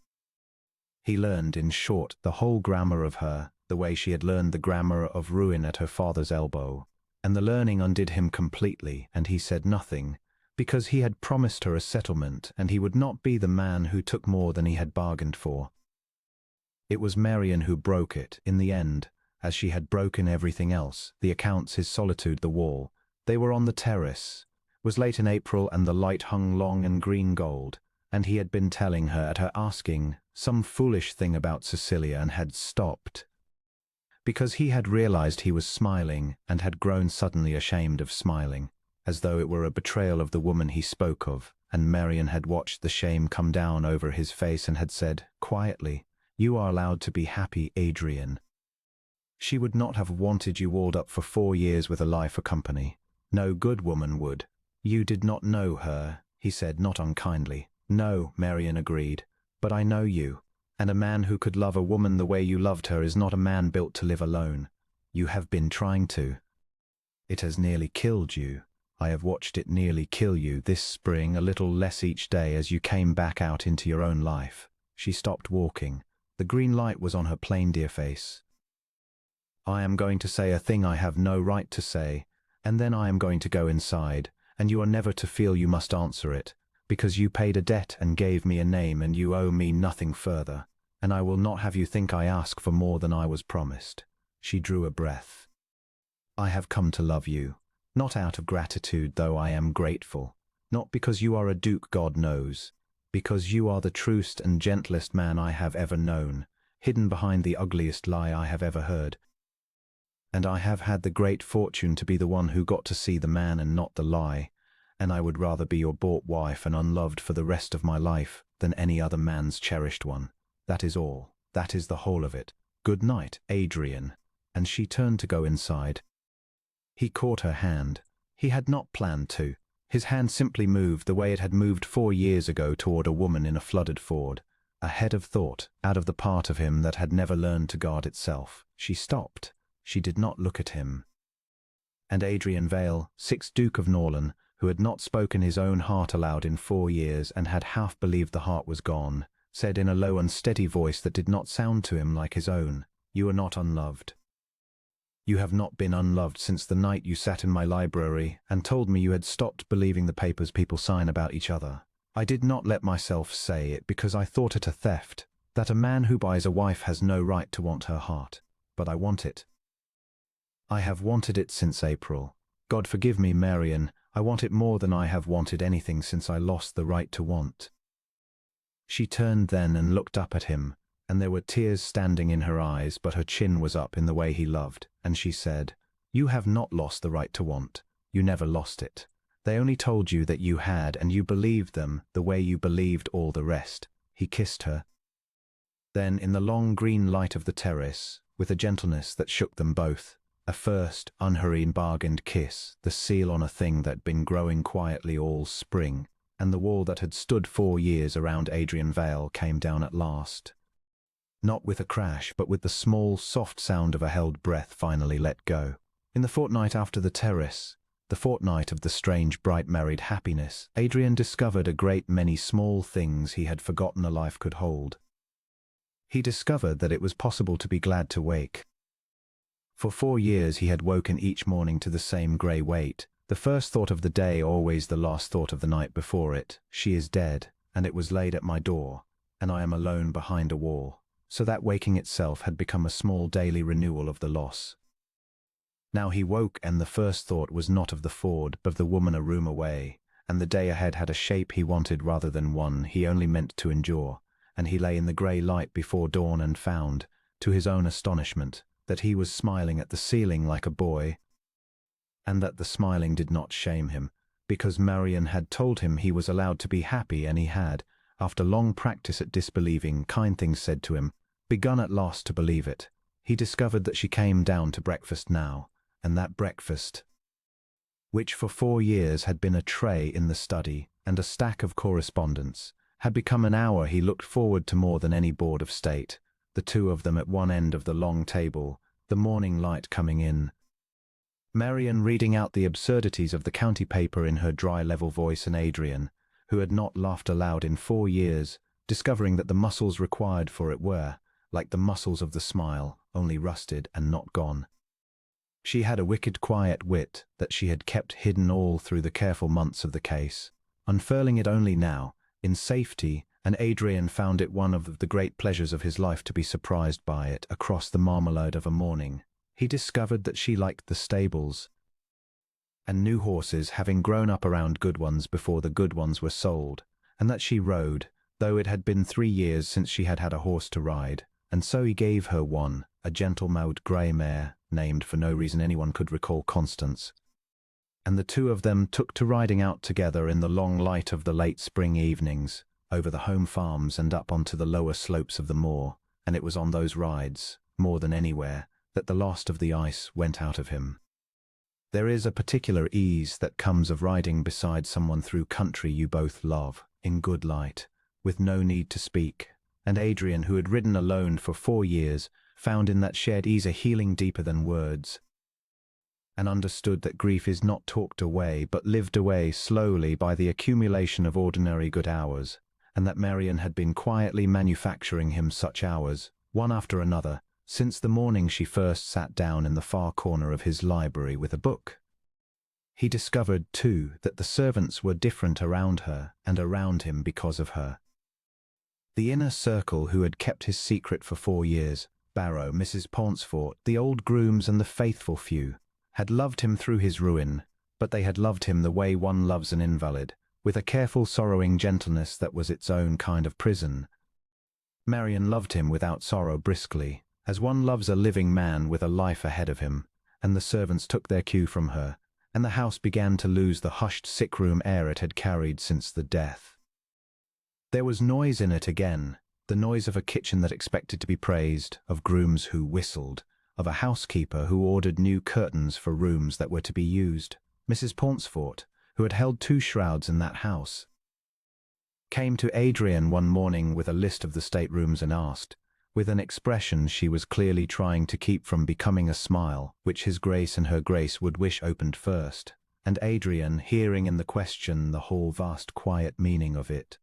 He learned, in short, the whole grammar of her, the way she had learned the grammar of ruin at her father's elbow. And the learning undid him completely, and he said nothing, because he had promised her a settlement, and he would not be the man who took more than he had bargained for. It was Marian who broke it, in the end, as she had broken everything else, the accounts, his solitude, the wall. They were on the terrace. It was late in April, and the light hung long and green gold, and he had been telling her, at her asking, some foolish thing about Cecilia, and had stopped, because he had realized he was smiling, and had grown suddenly ashamed of smiling, as though it were a betrayal of the woman he spoke of, and Marian had watched the shame come down over his face and had said, quietly, "You are allowed to be happy, Adrian. She would not have wanted you walled up for 4 years with a lie for company. No good woman would. You did not know her," he said, not unkindly. "No," Marian agreed, "but I know you. And a man who could love a woman the way you loved her is not a man built to live alone. You have been trying to. It has nearly killed you. I have watched it nearly kill you this spring, a little less each day as you came back out into your own life. She stopped walking. The green light was on her plain dear face. I am going to say a thing I have no right to say, and then I am going to go inside, and you are never to feel you must answer it, because you paid a debt and gave me a name and you owe me nothing further, and I will not have you think I ask for more than I was promised. She drew a breath. I have come to love you. Not out of gratitude, though I am grateful. Not because you are a duke, God knows. Because you are the truest and gentlest man I have ever known, hidden behind the ugliest lie I have ever heard. And I have had the great fortune to be the one who got to see the man and not the lie, and I would rather be your bought wife and unloved for the rest of my life than any other man's cherished one. That is all. That is the whole of it. Good night, Adrian. And she turned to go inside. He caught her hand. He had not planned to. His hand simply moved the way it had moved 4 years ago toward a woman in a flooded ford, ahead of thought, out of the part of him that had never learned to guard itself. She stopped. She did not look at him. And Adrian Vale, 6th Duke of Norland, who had not spoken his own heart aloud in 4 years and had half believed the heart was gone, said in a low unsteady voice that did not sound to him like his own, "You are not unloved. You have not been unloved since the night you sat in my library and told me you had stopped believing the papers people sign about each other. I did not let myself say it because I thought it a theft, that a man who buys a wife has no right to want her heart. But I want it. I have wanted it since April. God forgive me, Marian, I want it more than I have wanted anything since I lost the right to want." She turned then and looked up at him, and there were tears standing in her eyes, but her chin was up in the way he loved, and she said, "You have not lost the right to want. You never lost it. They only told you that you had, and you believed them the way you believed all the rest." He kissed her. Then, in the long green light of the terrace, with a gentleness that shook them both, a first, unhurried, bargained kiss, the seal on a thing that had been growing quietly all spring, and the wall that had stood 4 years around Adrian Vale came down at last. Not with a crash, but with the small, soft sound of a held breath finally let go. In the fortnight after the terrace, the fortnight of the strange, bright, married happiness, Adrian discovered a great many small things he had forgotten a life could hold. He discovered that it was possible to be glad to wake. For 4 years he had woken each morning to the same grey weight, the first thought of the day always the last thought of the night before it. She is dead, and it was laid at my door, and I am alone behind a wall. So that waking itself had become a small daily renewal of the loss. Now he woke, and the first thought was not of the ford, but of the woman a room away, and the day ahead had a shape he wanted rather than one he only meant to endure, and he lay in the grey light before dawn and found, to his own astonishment, that he was smiling at the ceiling like a boy, and that the smiling did not shame him, because Marian had told him he was allowed to be happy, and he had, after long practice at disbelieving kind things said to him, begun at last to believe it. He discovered that she came down to breakfast now, and that breakfast, which for 4 years had been a tray in the study and a stack of correspondence, had become an hour he looked forward to more than any board of state, the two of them at one end of the long table, the morning light coming in, Marian reading out the absurdities of the county paper in her dry level voice, and Adrian, who had not laughed aloud in 4 years, discovering that the muscles required for it were, like the muscles of the smile, only rusted and not gone. She had a wicked quiet wit that she had kept hidden all through the careful months of the case, unfurling it only now, in safety, and Adrian found it one of the great pleasures of his life to be surprised by it across the marmalade of a morning. He discovered that she liked the stables and new horses, having grown up around good ones before the good ones were sold, and that she rode, though it had been 3 years since she had had a horse to ride, and so he gave her one, a gentle-mouthed grey mare, named for no reason anyone could recall Constance, and the two of them took to riding out together in the long light of the late spring evenings, over the home farms and up onto the lower slopes of the moor, and it was on those rides, more than anywhere, that the last of the ice went out of him. There is a particular ease that comes of riding beside someone through country you both love, in good light, with no need to speak, and Adrian, who had ridden alone for 4 years, found in that shared ease a healing deeper than words. and understood that grief is not talked away but lived away slowly by the accumulation of ordinary good hours, and that Marian had been quietly manufacturing him such hours, one after another, since the morning she first sat down in the far corner of his library with a book. He discovered, too, that the servants were different around her and around him because of her. The inner circle who had kept his secret for 4 years, Barrow, Mrs. Pauncefort, the old grooms and the faithful few, had loved him through his ruin, but they had loved him the way one loves an invalid, with a careful sorrowing gentleness that was its own kind of prison. Marian loved him without sorrow briskly, as one loves a living man with a life ahead of him, and the servants took their cue from her, and the house began to lose the hushed sick-room air it had carried since the death. There was noise in it again, the noise of a kitchen that expected to be praised, of grooms who whistled, of a housekeeper who ordered new curtains for rooms that were to be used. Mrs. Pauncefort, who had held 2 shrouds in that house, came to Adrian one morning with a list of the staterooms and asked, with an expression she was clearly trying to keep from becoming a smile, which his Grace and her Grace would wish opened first, and Adrian, hearing in the question the whole vast quiet meaning of it,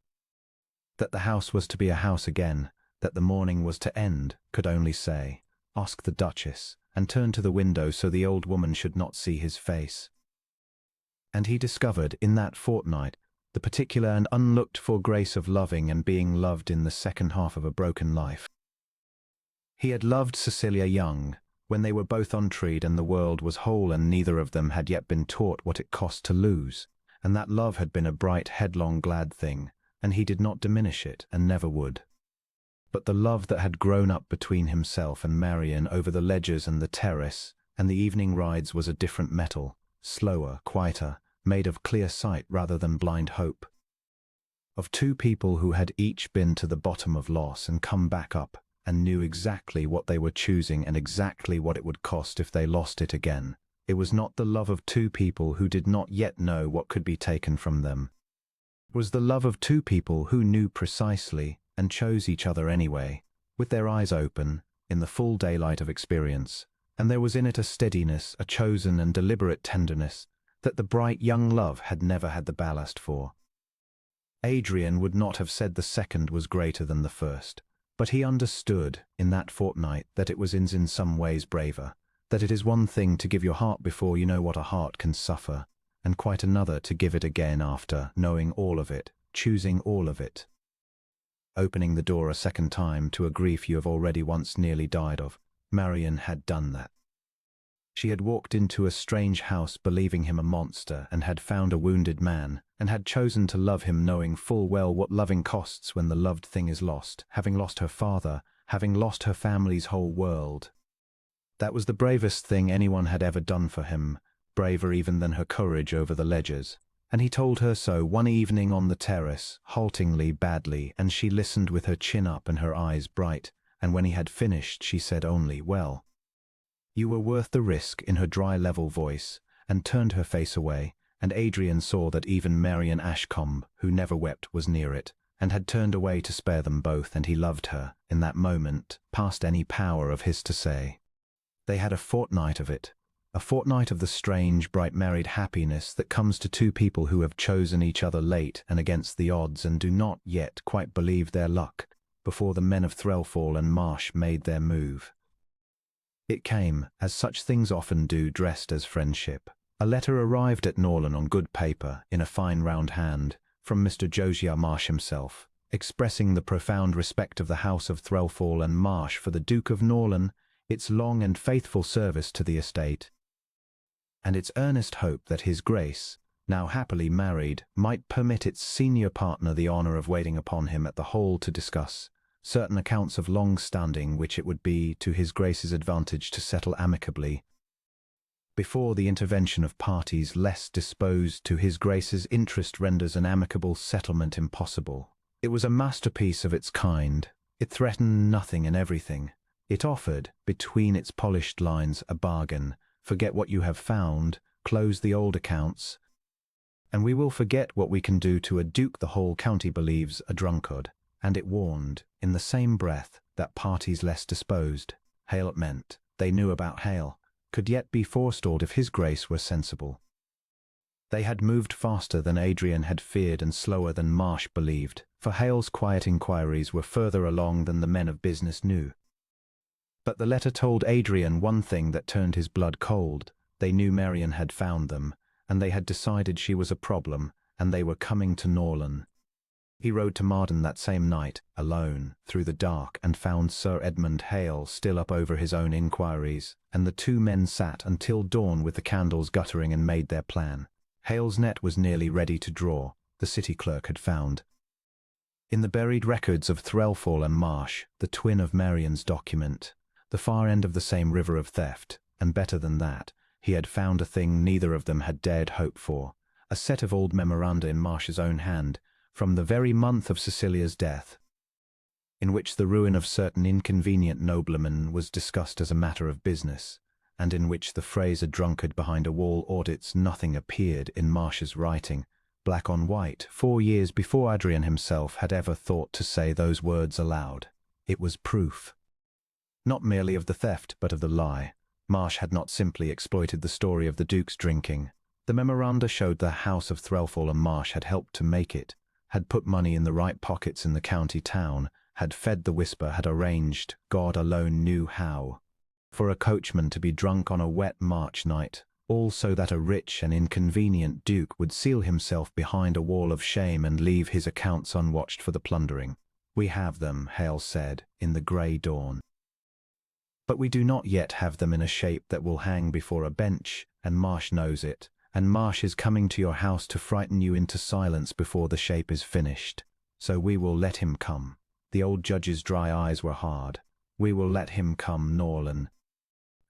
that the house was to be a house again, that the mourning was to end, could only say, "Ask the Duchess," and turn to the window so the old woman should not see his face. And he discovered, in that fortnight, the particular and unlooked-for grace of loving and being loved in the second half of a broken life. He had loved Cecilia young, when they were both untreed and the world was whole and neither of them had yet been taught what it cost to lose, and that love had been a bright, headlong, glad thing, and he did not diminish it, and never would. But the love that had grown up between himself and Marian over the ledgers and the terrace and the evening rides was a different metal, slower, quieter, made of clear sight rather than blind hope. Of 2 people who had each been to the bottom of loss and come back up, and knew exactly what they were choosing and exactly what it would cost if they lost it again. It was not the love of 2 people who did not yet know what could be taken from them. It was the love of 2 people who knew precisely and chose each other anyway, with their eyes open, in the full daylight of experience, and there was in it a steadiness, a chosen and deliberate tenderness, that the bright young love had never had the ballast for. Adrian would not have said the second was greater than the first, but he understood, in that fortnight, that it was in some ways braver, that it is one thing to give your heart before you know what a heart can suffer, and quite another to give it again after, knowing all of it, choosing all of it. Opening the door a second time to a grief you have already once nearly died of, Marian had done that. She had walked into a strange house believing him a monster and had found a wounded man, and had chosen to love him knowing full well what loving costs when the loved thing is lost, having lost her father, having lost her family's whole world. That was the bravest thing anyone had ever done for him, braver even than her courage over the ledgers. And he told her so one evening on the terrace, haltingly, badly, and she listened with her chin up and her eyes bright, and when he had finished she said only, "Well, you were worth the risk," in her dry level voice, and turned her face away, and Adrian saw that even Marian Ashcombe, who never wept, was near it, and had turned away to spare them both, and he loved her, in that moment, past any power of his to say. They had a fortnight of it, a fortnight of the strange, bright married happiness that comes to 2 people who have chosen each other late and against the odds and do not yet quite believe their luck, before the men of Threlfall and Marsh made their move. It came, as such things often do, dressed as friendship. A letter arrived at Norland on good paper, in a fine round hand, from Mr. Josiah Marsh himself, expressing the profound respect of the house of Threlfall and Marsh for the Duke of Norland, its long and faithful service to the estate, and its earnest hope that his Grace, now happily married, might permit its senior partner the honour of waiting upon him at the Hall to discuss certain accounts of long standing which it would be to his Grace's advantage to settle amicably, before the intervention of parties less disposed to his Grace's interest renders an amicable settlement impossible. It was a masterpiece of its kind. It threatened nothing and everything. It offered, between its polished lines, a bargain. Forget what you have found, close the old accounts, and we will forget what we can do to a duke the whole county believes a drunkard. And it warned, in the same breath, that parties less disposed, Hale it meant, they knew about Hale, could yet be forestalled if his grace were sensible. They had moved faster than Adrian had feared and slower than Marsh believed, for Hale's quiet inquiries were further along than the men of business knew. But the letter told Adrian one thing that turned his blood cold. They knew Marian had found them, and they had decided she was a problem, and they were coming to Norland. He rode to Marden that same night, alone, through the dark, and found Sir Edmund Hale still up over his own inquiries, and the two men sat until dawn with the candles guttering and made their plan. Hale's net was nearly ready to draw, the city clerk had found. In the buried records of Threlfall and Marsh, the twin of Marian's document, the far end of the same river of theft, and better than that, he had found a thing neither of them had dared hope for, a set of old memoranda in Marsh's own hand, from the very month of Cecilia's death, in which the ruin of certain inconvenient noblemen was discussed as a matter of business, and in which the phrase "a drunkard behind a wall audits nothing" appeared in Marsh's writing, black on white, 4 years before Adrian himself had ever thought to say those words aloud. It was proof, not merely of the theft, but of the lie. Marsh had not simply exploited the story of the Duke's drinking. The memoranda showed the house of Threlfall and Marsh had helped to make it, had put money in the right pockets in the county town, had fed the whisper, had arranged, God alone knew how, for a coachman to be drunk on a wet March night, all so that a rich and inconvenient duke would seal himself behind a wall of shame and leave his accounts unwatched for the plundering. We have them, Hale said, in the grey dawn. But we do not yet have them in a shape that will hang before a bench, and Marsh knows it, and Marsh is coming to your house to frighten you into silence before the shape is finished. So we will let him come. The old judge's dry eyes were hard. We will let him come, Norland.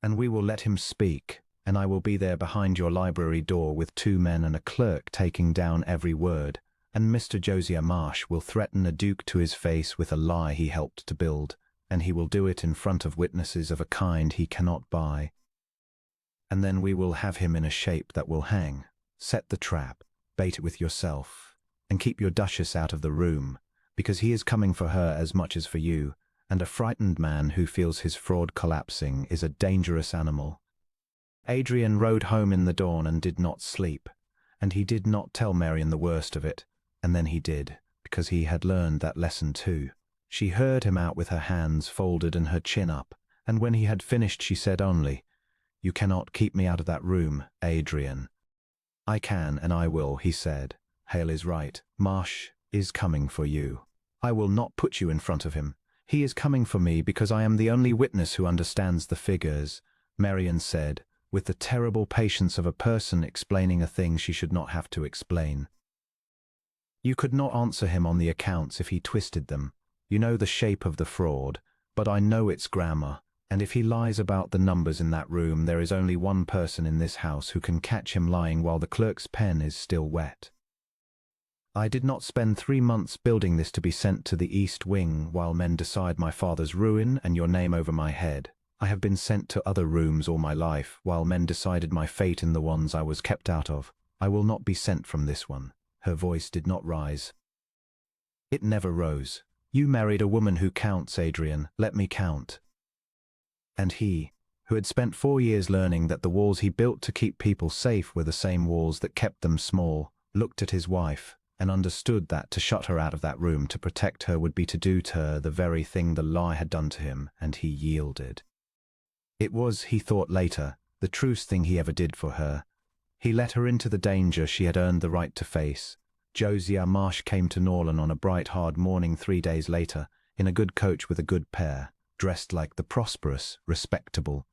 And we will let him speak, and I will be there behind your library door with 2 men and a clerk taking down every word, and Mr. Josiah Marsh will threaten a duke to his face with a lie he helped to build, and he will do it in front of witnesses of a kind he cannot buy. And then we will have him in a shape that will hang. Set the trap, bait it with yourself, and keep your duchess out of the room, because he is coming for her as much as for you, and a frightened man who feels his fraud collapsing is a dangerous animal. Adrian rode home in the dawn and did not sleep, and he did not tell Marian the worst of it, and then he did, because he had learned that lesson too. She heard him out with her hands folded and her chin up, and when he had finished she said only, "You cannot keep me out of that room, Adrian." "I can, and I will," he said. "Hale is right. Marsh is coming for you. I will not put you in front of him. He is coming for me because I am the only witness who understands the figures," Marian said, with the terrible patience of a person explaining a thing she should not have to explain. "You could not answer him on the accounts if he twisted them. You know the shape of the fraud, but I know its grammar, and if he lies about the numbers in that room, there is only one person in this house who can catch him lying while the clerk's pen is still wet. I did not spend 3 months building this to be sent to the East Wing while men decide my father's ruin and your name over my head. I have been sent to other rooms all my life while men decided my fate in the ones I was kept out of. I will not be sent from this one." Her voice did not rise. It never rose. "You married a woman who counts, Adrian. Let me count." And he, who had spent 4 years learning that the walls he built to keep people safe were the same walls that kept them small, looked at his wife, and understood that to shut her out of that room to protect her would be to do to her the very thing the lie had done to him, and he yielded. It was, he thought later, the truest thing he ever did for her. He let her into the danger she had earned the right to face. Josiah Marsh came to Norland on a bright, hard morning 3 days later, in a good coach with a good pair, dressed like the prosperous, respectable,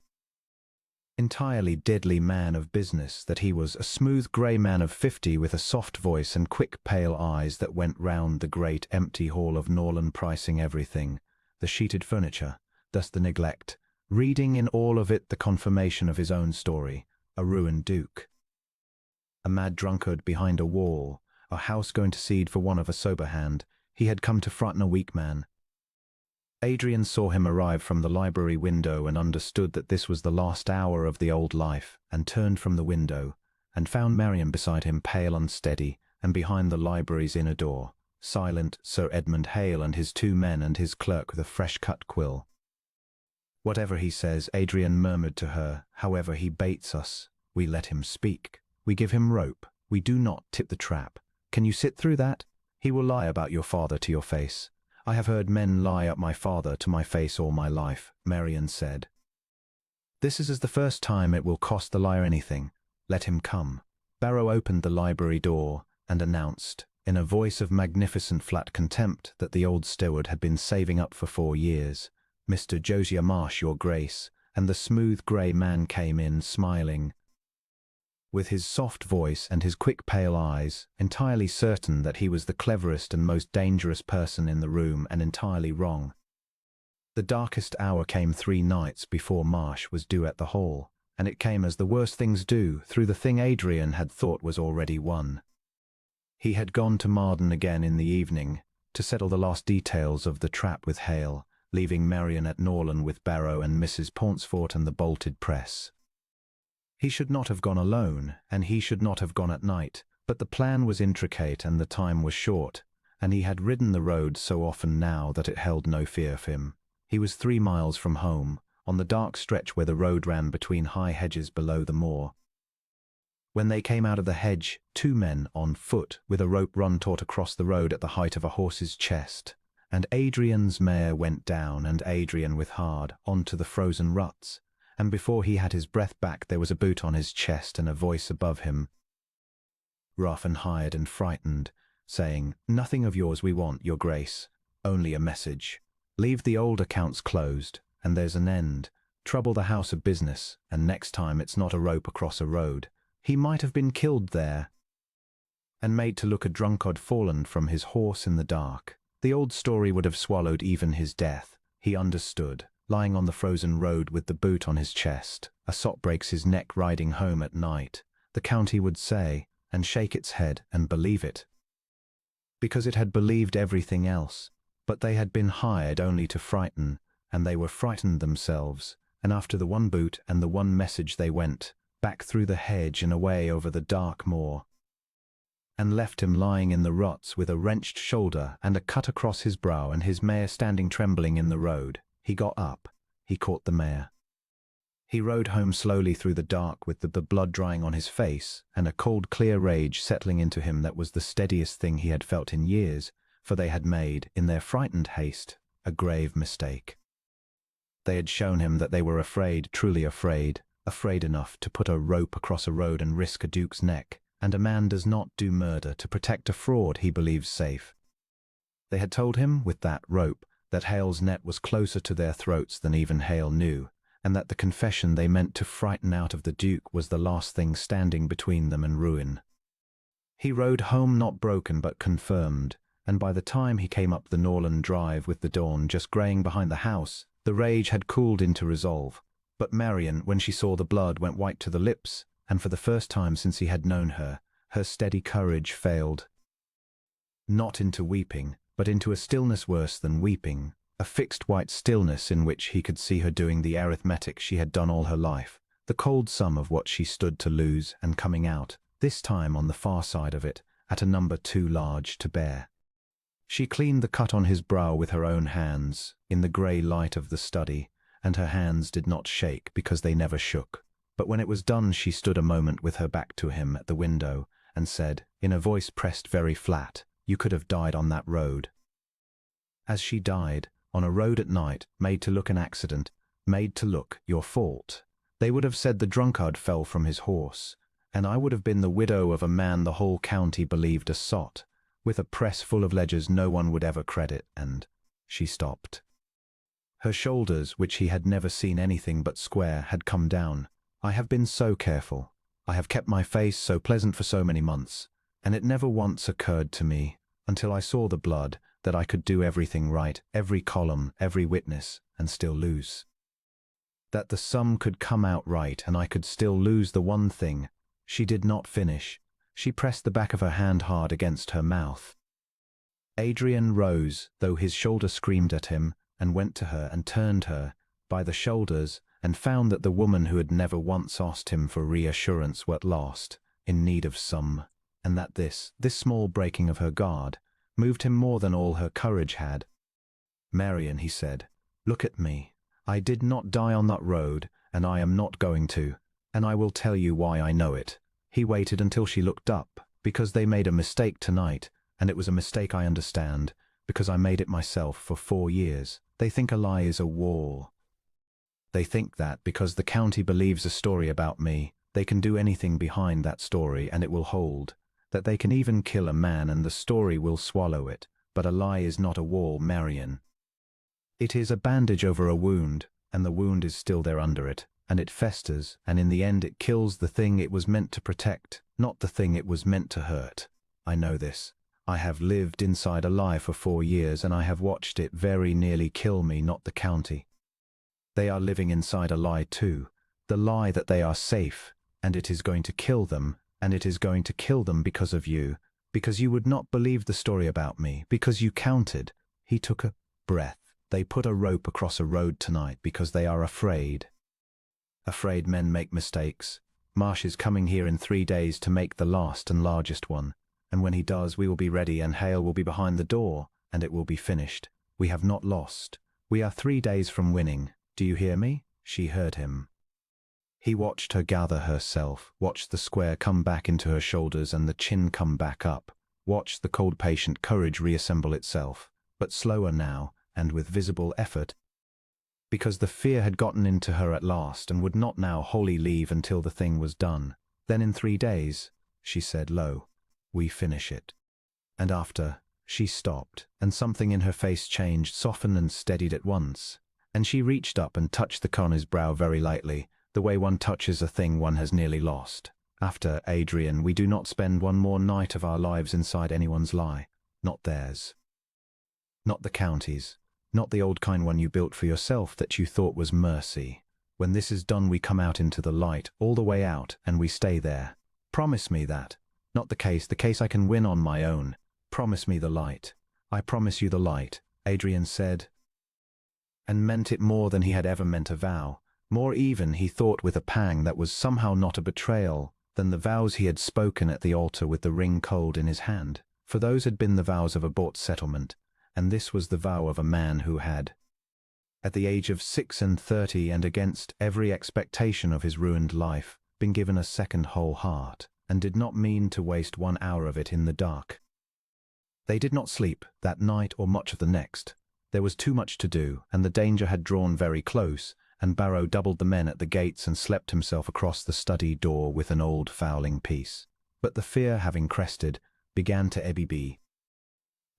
entirely deadly man of business that he was, a smooth grey man of 50 with a soft voice and quick pale eyes that went round the great empty hall of Norland, pricing everything, the sheeted furniture, thus the neglect, reading in all of it the confirmation of his own story, a ruined duke, a mad drunkard behind a wall, a house going to seed for one of a sober hand. He had come to frighten a weak man. Adrian saw him arrive from the library window and understood that this was the last hour of the old life, and turned from the window, and found Marian beside him, pale, unsteady, and behind the library's inner door, silent, Sir Edmund Hale and his 2 men and his clerk with a fresh-cut quill. Whatever he says, Adrian murmured to her, however he baits us, we let him speak. We give him rope. We do not tip the trap. Can you sit through that? He will lie about your father to your face. I have heard men lie at my father to my face all my life, Marian said. This is the first time it will cost the liar anything. Let him come. Barrow opened the library door and announced, in a voice of magnificent flat contempt that the old steward had been saving up for 4 years, Mr. Josiah Marsh, your grace, and the smooth grey man came in, smiling, with his soft voice and his quick pale eyes, entirely certain that he was the cleverest and most dangerous person in the room, and entirely wrong. The darkest hour came 3 nights before Marsh was due at the Hall, and it came as the worst things do, through the thing Adrian had thought was already won. He had gone to Marden again in the evening, to settle the last details of the trap with Hale, leaving Marian at Norland with Barrow and Mrs. Pauncefort and the bolted press. He should not have gone alone, and he should not have gone at night, but the plan was intricate and the time was short, and he had ridden the road so often now that it held no fear of him. He was 3 miles from home, on the dark stretch where the road ran between high hedges below the moor. When they came out of the hedge, 2 men on foot with a rope run taut across the road at the height of a horse's chest, and Adrian's mare went down, and Adrian with hard, on to the frozen ruts, and before he had his breath back there was a boot on his chest and a voice above him, rough and hired and frightened, saying, "Nothing of yours we want, your grace, only a message. Leave the old accounts closed, and there's an end. Trouble the house of business, and next time it's not a rope across a road. He might have been killed there," and made to look a drunkard fallen from his horse in the dark. The old story would have swallowed even his death. He understood, lying on the frozen road with the boot on his chest. A sot breaks his neck riding home at night, the county would say, and shake its head and believe it. Because it had believed everything else. But they had been hired only to frighten, and they were frightened themselves, and after the one boot and the one message they went, back through the hedge and away over the dark moor, and left him lying in the ruts with a wrenched shoulder and a cut across his brow and his mare standing trembling in the road. He got up. He caught the mare. He rode home slowly through the dark with the blood drying on his face and a cold clear rage settling into him that was the steadiest thing he had felt in years, for they had made, in their frightened haste, a grave mistake. They had shown him that they were afraid, truly afraid, afraid enough to put a rope across a road and risk a duke's neck, and a man does not do murder to protect a fraud he believes safe. They had told him, with that rope, that Hale's net was closer to their throats than even Hale knew, and that the confession they meant to frighten out of the Duke was the last thing standing between them and ruin. He rode home not broken but confirmed, and by the time he came up the Norland Drive with the dawn just greying behind the house, the rage had cooled into resolve. But Marian, when she saw the blood, went white to the lips, and for the first time since he had known her, her steady courage failed. Not into weeping, but into a stillness worse than weeping, a fixed white stillness in which he could see her doing the arithmetic she had done all her life, the cold sum of what she stood to lose, and coming out, this time on the far side of it, at a number too large to bear. She cleaned the cut on his brow with her own hands, in the grey light of the study, and her hands did not shake because they never shook. But when it was done she stood a moment with her back to him at the window, and said, in a voice pressed very flat, "You could have died on that road." As she died, on a road at night, made to look an accident, made to look your fault. They would have said the drunkard fell from his horse, and I would have been the widow of a man the whole county believed a sot, with a press full of ledgers no one would ever credit, and she stopped. Her shoulders, which he had never seen anything but square, had come down. "I have been so careful. I have kept my face so pleasant for so many months, and it never once occurred to me, until I saw the blood, that I could do everything right, every column, every witness, and still lose. That the sum could come out right and I could still lose the one thing." She did not finish. She pressed the back of her hand hard against her mouth. Adrian rose, though his shoulder screamed at him, and went to her and turned her by the shoulders, and found that the woman who had never once asked him for reassurance was at last in need of some, and that this small breaking of her guard moved him more than all her courage had. "Marian," he said, "look at me. I did not die on that road, and I am not going to, and I will tell you why I know it. He waited until she looked up, because they made a mistake tonight, and it was a mistake I understand, because I made it myself for 4 years. They think a lie is a wall. They think that because the county believes a story about me, they can do anything behind that story and it will hold, that they can even kill a man and the story will swallow it. But a lie is not a wall, Marion. It is a bandage over a wound, and the wound is still there under it, and it festers, and in the end it kills the thing it was meant to protect, not the thing it was meant to hurt. I know this. I have lived inside a lie for 4 years, and I have watched it very nearly kill me, not the county. They are living inside a lie too, the lie that they are safe, and it is going to kill them, and it is going to kill them because of you, because you would not believe the story about me, because you counted. He took a breath. They put a rope across a road tonight because they are afraid. Afraid men make mistakes. Marsh is coming here in 3 days to make the last and largest one, and when he does we will be ready and Hale will be behind the door, and it will be finished. We have not lost. We are 3 days from winning. Do you hear me? She heard him. He watched her gather herself, watched the square come back into her shoulders and the chin come back up, watched the cold patient courage reassemble itself, but slower now and with visible effort, because the fear had gotten into her at last and would not now wholly leave until the thing was done. Then in 3 days, she said low, we finish it. And after, she stopped, and something in her face changed, softened and steadied at once, and she reached up and touched the coroner's brow very lightly, the way one touches a thing one has nearly lost. After, Adrian, we do not spend one more night of our lives inside anyone's lie, not theirs. Not the county's, not the old kind one you built for yourself that you thought was mercy. When this is done we come out into the light, all the way out, and we stay there. Promise me that. Not the case I can win on my own. Promise me the light. I promise you the light, Adrian said, and meant it more than he had ever meant a vow. More even, he thought with a pang, that was somehow not a betrayal, than the vows he had spoken at the altar with the ring cold in his hand. For those had been the vows of a bought settlement, and this was the vow of a man who had, at the age of 36 and against every expectation of his ruined life, been given a second whole heart, and did not mean to waste 1 hour of it in the dark. They did not sleep that night or much of the next. There was too much to do, and the danger had drawn very close, and Barrow doubled the men at the gates and slept himself across the study door with an old fowling piece. But the fear, having crested, began to ebbe,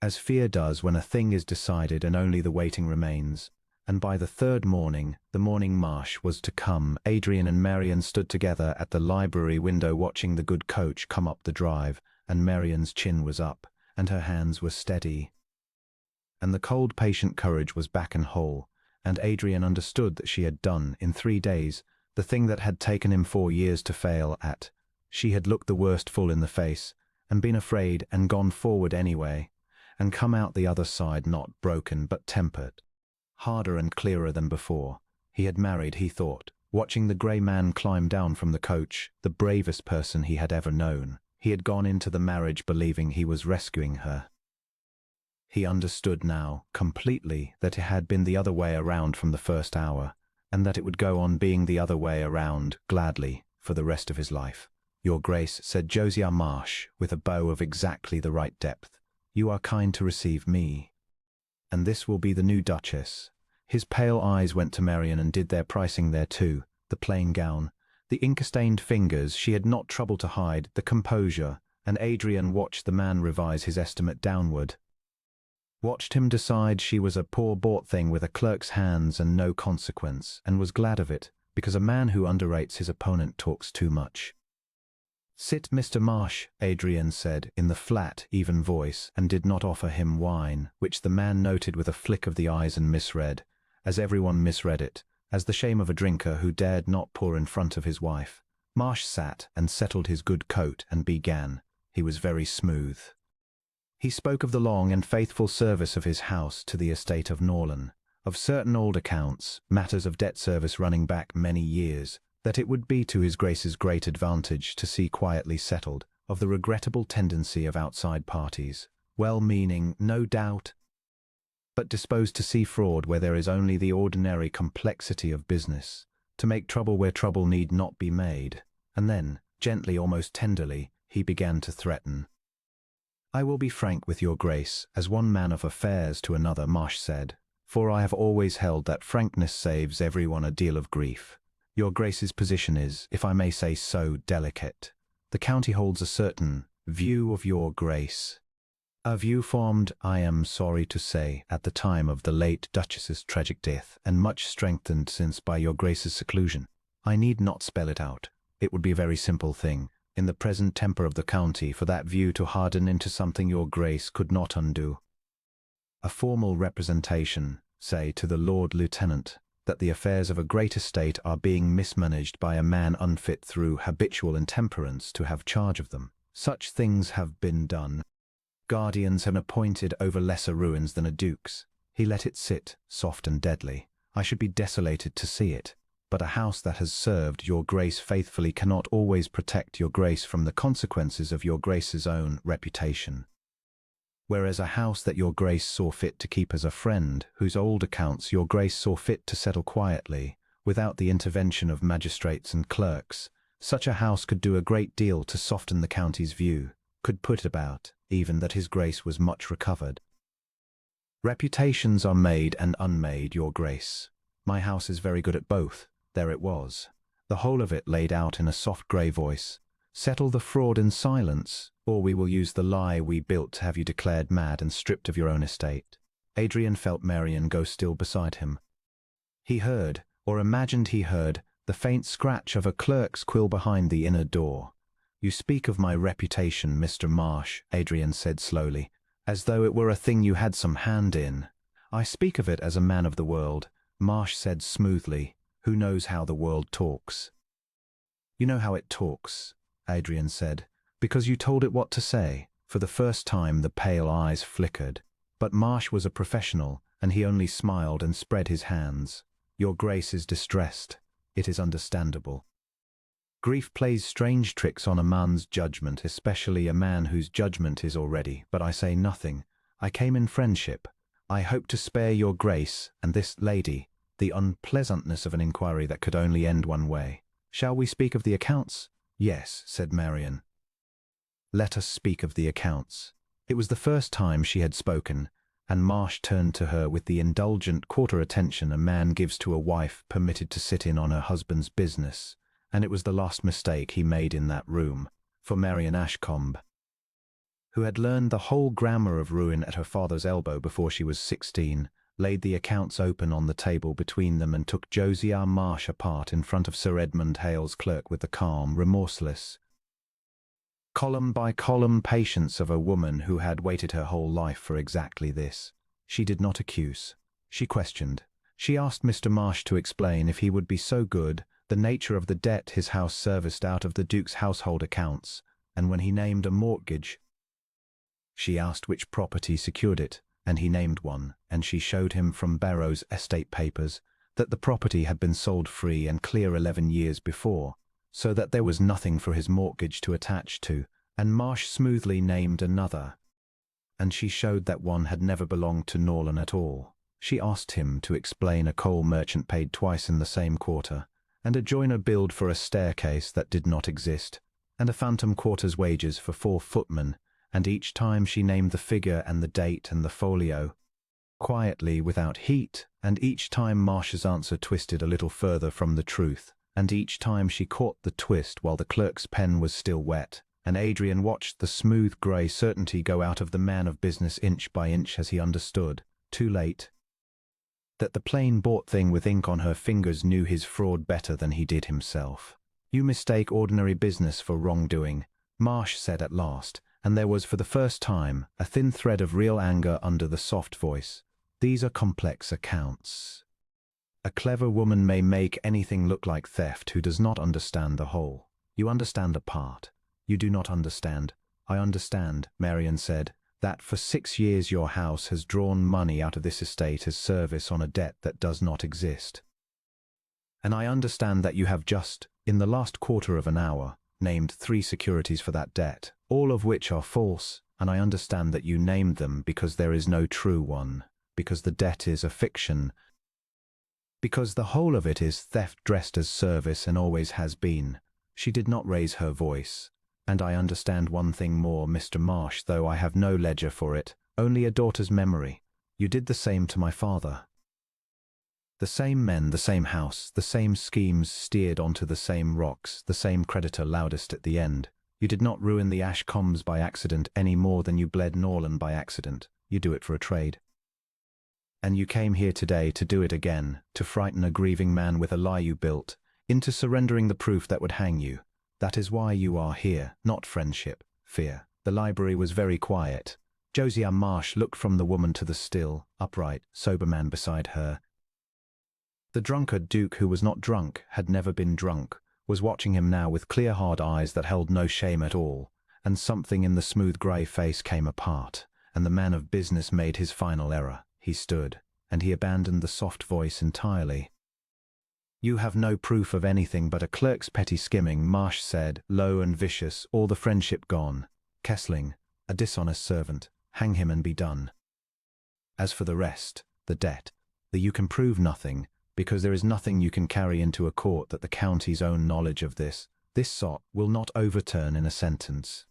as fear does when a thing is decided and only the waiting remains. And by the 3rd morning, the morning Marsh was to come, Adrian and Marion stood together at the library window watching the good coach come up the drive, and Marion's chin was up, and her hands were steady. And the cold patient courage was back and whole, and Adrian understood that she had done, in 3 days, the thing that had taken him 4 years to fail at. She had looked the worst full in the face, and been afraid and gone forward anyway, and come out the other side not broken but tempered, harder and clearer than before. He had married, he thought, watching the grey man climb down from the coach, the bravest person he had ever known. He had gone into the marriage believing he was rescuing her. He understood now, completely, that it had been the other way around from the first hour, and that it would go on being the other way around, gladly, for the rest of his life. Your Grace, said Josiah Marsh, with a bow of exactly the right depth, you are kind to receive me. And this will be the new Duchess. His pale eyes went to Marion and did their pricing there too, the plain gown, the ink-stained fingers she had not troubled to hide, the composure, and Adrian watched the man revise his estimate downward. Watched him decide she was a poor bought thing with a clerk's hands and no consequence, and was glad of it, because a man who underrates his opponent talks too much. Sit, Mr. Marsh, Adrian said, in the flat, even voice, and did not offer him wine, which the man noted with a flick of the eyes and misread, as everyone misread it, as the shame of a drinker who dared not pour in front of his wife. Marsh sat and settled his good coat and began. He was very smooth. He spoke of the long and faithful service of his house to the estate of Norland, of certain old accounts, matters of debt service running back many years, that it would be to his Grace's great advantage to see quietly settled, of the regrettable tendency of outside parties, well-meaning, no doubt, but disposed to see fraud where there is only the ordinary complexity of business, to make trouble where trouble need not be made. And then, gently, almost tenderly, he began to threaten. "I will be frank with your grace, as one man of affairs to another," Marsh said, "for I have always held that frankness saves everyone a deal of grief. Your grace's position is, if I may say so, delicate. The county holds a certain view of your grace. A view formed, I am sorry to say, at the time of the late Duchess's tragic death, and much strengthened since by your grace's seclusion. I need not spell it out. It would be a very simple thing, in the present temper of the county, for that view to harden into something your grace could not undo. A formal representation, say, to the Lord Lieutenant, that the affairs of a great estate are being mismanaged by a man unfit through habitual intemperance to have charge of them. Such things have been done. Guardians have appointed over lesser ruins than a duke's. He let it sit, soft and deadly. I should be desolated to see it. But a house that has served your grace faithfully cannot always protect your grace from the consequences of your grace's own reputation. Whereas a house that your grace saw fit to keep as a friend, whose old accounts your grace saw fit to settle quietly, without the intervention of magistrates and clerks, such a house could do a great deal to soften the county's view, could put about, even, that his grace was much recovered. Reputations are made and unmade, your grace. My house is very good at both. There it was, the whole of it laid out in a soft grey voice. Settle the fraud in silence, or we will use the lie we built to have you declared mad and stripped of your own estate. Adrian felt Marian go still beside him. He heard, or imagined he heard, the faint scratch of a clerk's quill behind the inner door. You speak of my reputation, Mr. Marsh, Adrian said slowly, as though it were a thing you had some hand in. I speak of it as a man of the world, Marsh said smoothly, who knows how the world talks. You know how it talks, Adrian said, because you told it what to say. For the first time the pale eyes flickered. But Marsh was a professional, and he only smiled and spread his hands. Your grace is distressed. It is understandable. Grief plays strange tricks on a man's judgment, especially a man whose judgment is already. But I say nothing. I came in friendship. I hope to spare your grace and this lady the unpleasantness of an inquiry that could only end one way. Shall we speak of the accounts? Yes, said Marian. Let us speak of the accounts. It was the first time she had spoken, and Marsh turned to her with the indulgent quarter attention a man gives to a wife permitted to sit in on her husband's business, and it was the last mistake he made in that room, for Marian Ashcombe, who had learned the whole grammar of ruin at her father's elbow before she was 16, laid the accounts open on the table between them and took Josiah Marsh apart in front of Sir Edmund Hale's clerk with the calm, remorseless, column by column patience of a woman who had waited her whole life for exactly this. She did not accuse. She questioned. She asked Mr. Marsh to explain, if he would be so good, the nature of the debt his house serviced out of the Duke's household accounts, and when he named a mortgage. She asked which property secured it, and he named one, and she showed him from Barrow's estate papers that the property had been sold free and clear 11 years before, so that there was nothing for his mortgage to attach to, and Marsh smoothly named another, and she showed that one had never belonged to Norland at all. She asked him to explain a coal merchant paid twice in the same quarter, and a joiner billed for a staircase that did not exist, and a phantom quarter's wages for 4 footmen, and each time she named the figure and the date and the folio, quietly, without heat, and each time Marsh's answer twisted a little further from the truth, and each time she caught the twist while the clerk's pen was still wet, and Adrian watched the smooth grey certainty go out of the man of business inch by inch as he understood, too late, that the plain bought thing with ink on her fingers knew his fraud better than he did himself. You mistake ordinary business for wrongdoing, Marsh said at last, and there was for the first time a thin thread of real anger under the soft voice. These are complex accounts. A clever woman may make anything look like theft who does not understand the whole. You understand a part. You do not understand. I understand, Marian said, that for 6 years your house has drawn money out of this estate as service on a debt that does not exist. And I understand that you have just, in the last quarter of an hour, named 3 securities for that debt, all of which are false, and I understand that you named them because there is no true one, because the debt is a fiction, because the whole of it is theft dressed as service and always has been. She did not raise her voice. And I understand one thing more, Mr. Marsh, though I have no ledger for it, only a daughter's memory. You did the same to my father. The same men, the same house, the same schemes steered onto the same rocks, the same creditor loudest at the end. You did not ruin the Ashcombs by accident any more than you bled Norland by accident. You do it for a trade. And you came here today to do it again, to frighten a grieving man with a lie you built, into surrendering the proof that would hang you. That is why you are here, not friendship, fear. The library was very quiet. Josiah Marsh looked from the woman to the still, upright, sober man beside her. The drunkard Duke, who was not drunk, had never been drunk, was watching him now with clear hard eyes that held no shame at all, and something in the smooth grey face came apart, and the man of business made his final error. He stood, and he abandoned the soft voice entirely. You have no proof of anything but a clerk's petty skimming, Marsh said, low and vicious, all the friendship gone. Kessling, a dishonest servant, hang him and be done. As for the rest, the debt, that you can prove nothing, because there is nothing you can carry into a court that the county's own knowledge of this sort will not overturn in a sentence.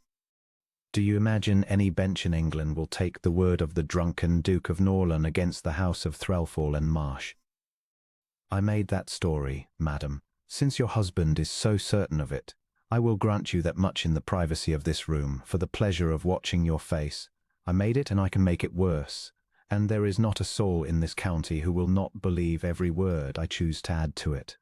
Do you imagine any bench in England will take the word of the drunken Duke of Norland against the house of Threlfall and Marsh? I made that story, madam. Since your husband is so certain of it, I will grant you that much in the privacy of this room, for the pleasure of watching your face. I made it and I can make it worse, and there is not a soul in this county who will not believe every word I choose to add to it.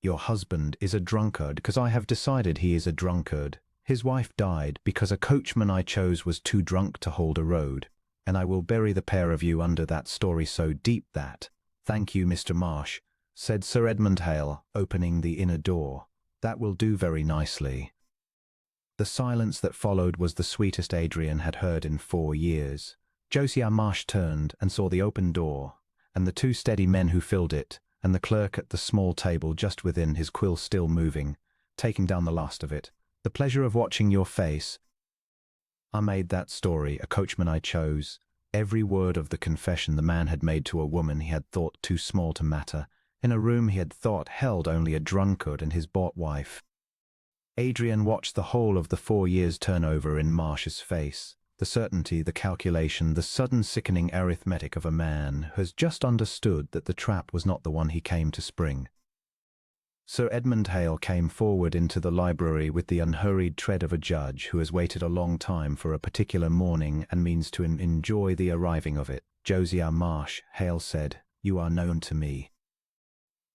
Your husband is a drunkard because I have decided he is a drunkard. His wife died because a coachman I chose was too drunk to hold a road, and I will bury the pair of you under that story so deep that— Thank you, Mr. Marsh, said Sir Edmund Hale, opening the inner door. That will do very nicely. The silence that followed was the sweetest Adrian had heard in 4 years. Josiah Marsh turned and saw the open door, and the 2 steady men who filled it, and the clerk at the small table just within, his quill still moving, taking down the last of it. The pleasure of watching your face. I made that story, a coachman I chose. Every word of the confession the man had made to a woman he had thought too small to matter, in a room he had thought held only a drunkard and his bought wife. Adrian watched the whole of the 4 years turn over in Marsh's face, the certainty, the calculation, the sudden sickening arithmetic of a man who has just understood that the trap was not the one he came to spring. Sir Edmund Hale came forward into the library with the unhurried tread of a judge who has waited a long time for a particular morning and means to enjoy the arriving of it. Josiah Marsh, Hale said, you are known to me.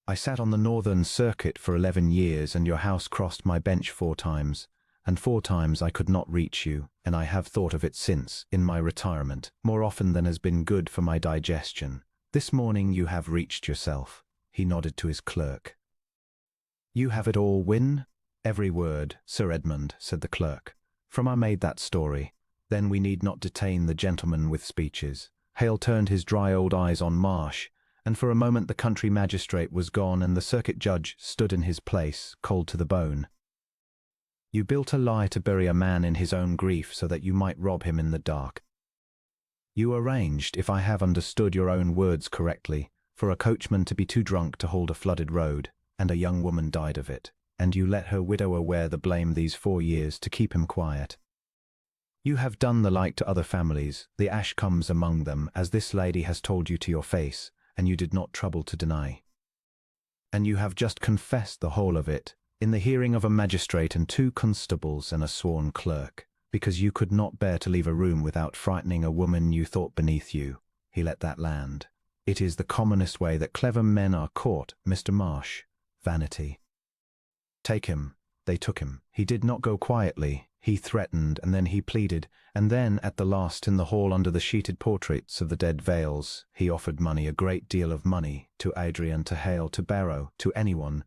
I sat on the Northern Circuit for 11 years, and your house crossed my bench 4 times, and 4 times I could not reach you, and I have thought of it since, in my retirement, more often than has been good for my digestion. This morning you have reached yourself. He nodded to his clerk. You have it all, Wynne? Every word, Sir Edmund, said the clerk. From I made that story. Then we need not detain the gentleman with speeches. Hale turned his dry old eyes on Marsh, and for a moment the country magistrate was gone and the circuit judge stood in his place, cold to the bone. You built a lie to bury a man in his own grief so that you might rob him in the dark. You arranged, if I have understood your own words correctly, for a coachman to be too drunk to hold a flooded road, and a young woman died of it, and you let her widower wear the blame these 4 years to keep him quiet. You have done the like to other families, the Ashcombs among them, as this lady has told you to your face, and you did not trouble to deny. And you have just confessed the whole of it, in the hearing of a magistrate and 2 constables and a sworn clerk, because you could not bear to leave a room without frightening a woman you thought beneath you. He let that land. It is the commonest way that clever men are caught, Mr. Marsh. Vanity. Take him. They took him. He did not go quietly. He threatened, and then he pleaded, and then, at the last, in the hall under the sheeted portraits of the dead Vales, he offered money, a great deal of money, to Adrian, to Hale, to Barrow, to anyone.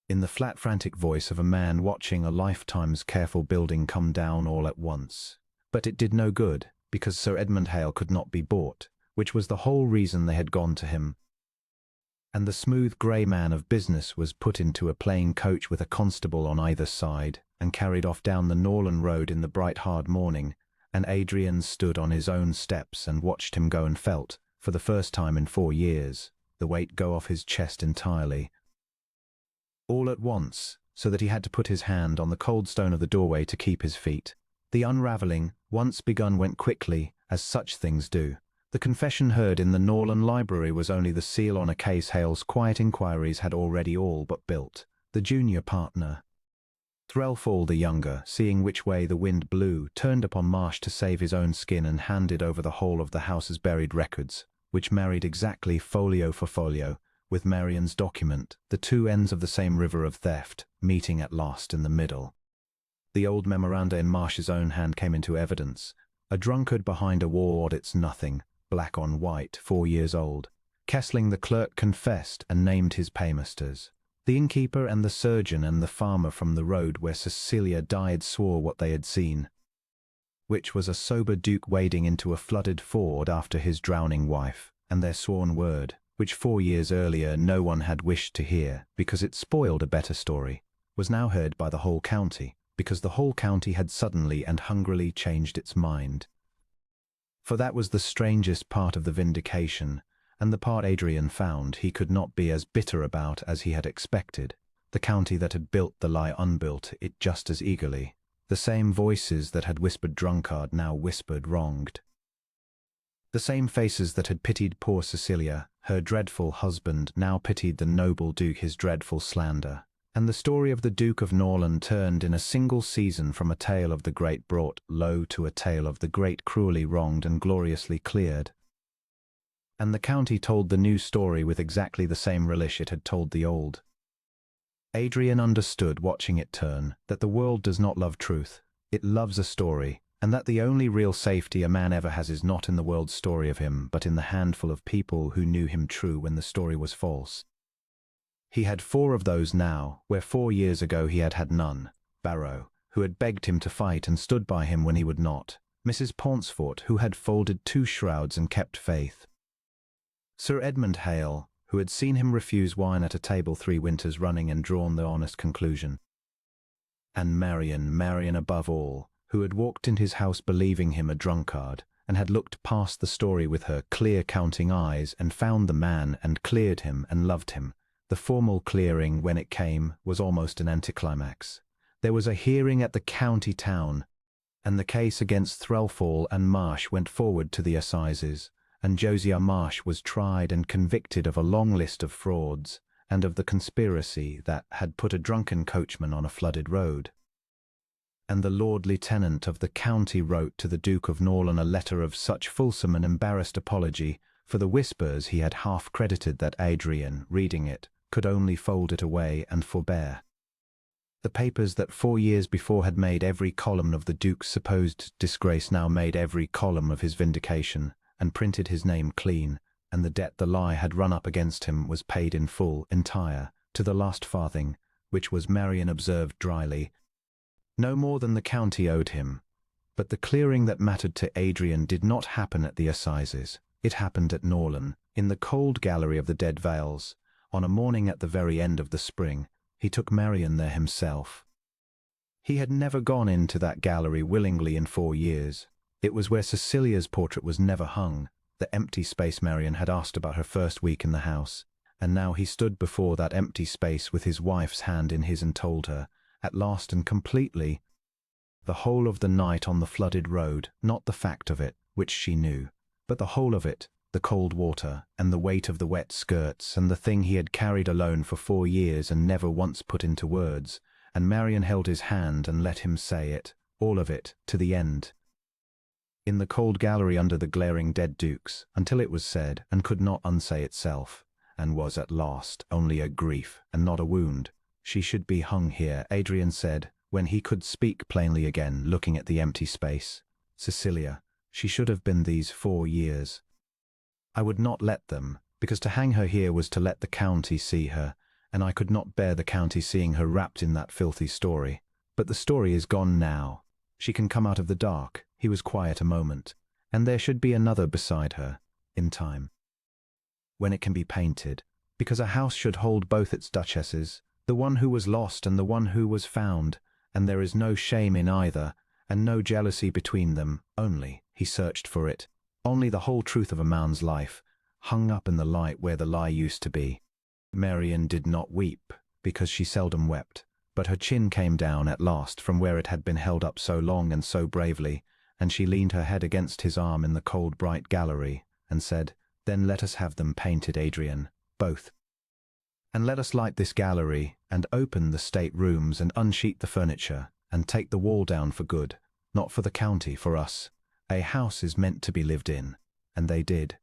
In the flat, frantic voice of a man watching a lifetime's careful building come down all at once. But it did no good, because Sir Edmund Hale could not be bought, which was the whole reason they had gone to him. And the smooth grey man of business was put into a plain coach with a constable on either side, and carried off down the Norland road in the bright hard morning, and Adrian stood on his own steps and watched him go and felt, for the first time in 4 years, the weight go off his chest entirely. All at once, so that he had to put his hand on the cold stone of the doorway to keep his feet. The unravelling, once begun, went quickly, as such things do. The confession heard in the Norland library was only the seal on a case Hale's quiet inquiries had already all but built. The junior partner, Threlfall the younger, seeing which way the wind blew, turned upon Marsh to save his own skin and handed over the whole of the house's buried records, which married exactly folio for folio, with Marian's document, the two ends of the same river of theft, meeting at last in the middle. The old memoranda in Marsh's own hand came into evidence. A drunkard behind a wall audits nothing, black on white, 4 years old. Kessling the clerk confessed and named his paymasters. The innkeeper and the surgeon and the farmer from the road where Cecilia died swore what they had seen, which was a sober duke wading into a flooded ford after his drowning wife, and their sworn word, which 4 years earlier no one had wished to hear because it spoiled a better story, was now heard by the whole county, because the whole county had suddenly and hungrily changed its mind. For that was the strangest part of the vindication, and the part Adrian found he could not be as bitter about as he had expected. The county that had built the lie unbuilt it just as eagerly. The same voices that had whispered drunkard now whispered wronged. The same faces that had pitied poor Cecilia, her dreadful husband, now pitied the noble Duke his dreadful slander. And the story of the Duke of Norland turned in a single season from a tale of the great brought low to a tale of the great cruelly wronged and gloriously cleared. And the county told the new story with exactly the same relish it had told the old. Adrian understood, watching it turn, that the world does not love truth, it loves a story, and that the only real safety a man ever has is not in the world's story of him, but in the handful of people who knew him true when the story was false. He had 4 of those now, where 4 years ago he had had none. Barrow, who had begged him to fight and stood by him when he would not. Mrs. Pauncefort, who had folded 2 shrouds and kept faith. Sir Edmund Hale, who had seen him refuse wine at a table 3 winters running and drawn the honest conclusion. And Marian above all, who had walked in his house believing him a drunkard, and had looked past the story with her clear counting eyes and found the man and cleared him and loved him. The formal clearing, when it came, was almost an anticlimax. There was a hearing at the county town, and the case against Threlfall and Marsh went forward to the assizes, and Josiah Marsh was tried and convicted of a long list of frauds, and of the conspiracy that had put a drunken coachman on a flooded road. And the Lord Lieutenant of the county wrote to the Duke of Norland a letter of such fulsome and embarrassed apology for the whispers he had half credited that Adrian, reading it, could only fold it away and forbear. The papers that 4 years before had made every column of the Duke's supposed disgrace now made every column of his vindication, and printed his name clean, and the debt the lie had run up against him was paid in full, entire, to the last farthing, which was, Marian observed dryly, no more than the county owed him. But the clearing that mattered to Adrian did not happen at the assizes. It happened at Norland, in the cold gallery of the Dead Vales. On a morning at the very end of the spring, he took Marian there himself. He had never gone into that gallery willingly in 4 years. It was where Cecilia's portrait was never hung, the empty space Marian had asked about her first week in the house, and now he stood before that empty space with his wife's hand in his and told her, at last and completely, the whole of the night on the flooded road, not the fact of it, which she knew, but the whole of it, the cold water, and the weight of the wet skirts, and the thing he had carried alone for 4 years and never once put into words, and Marian held his hand and let him say it, all of it, to the end. In the cold gallery under the glaring dead dukes, until it was said, and could not unsay itself, and was at last only a grief, and not a wound. She should be hung here, Adrian said, when he could speak plainly again, looking at the empty space. Cecilia, she should have been these 4 years. I would not let them, because to hang her here was to let the county see her, and I could not bear the county seeing her wrapped in that filthy story. But the story is gone now. She can come out of the dark. He was quiet a moment, and there should be another beside her, in time, when it can be painted, because a house should hold both its duchesses, the one who was lost and the one who was found, and there is no shame in either, and no jealousy between them, only, he searched for it, only the whole truth of a man's life, hung up in the light where the lie used to be. Marian did not weep, because she seldom wept, but her chin came down at last from where it had been held up so long and so bravely, and she leaned her head against his arm in the cold bright gallery, and said, "Then let us have them painted, Adrian, both. And let us light this gallery, and open the state rooms, and unsheet the furniture, and take the wall down for good, not for the county, for us. A house is meant to be lived in." And they did.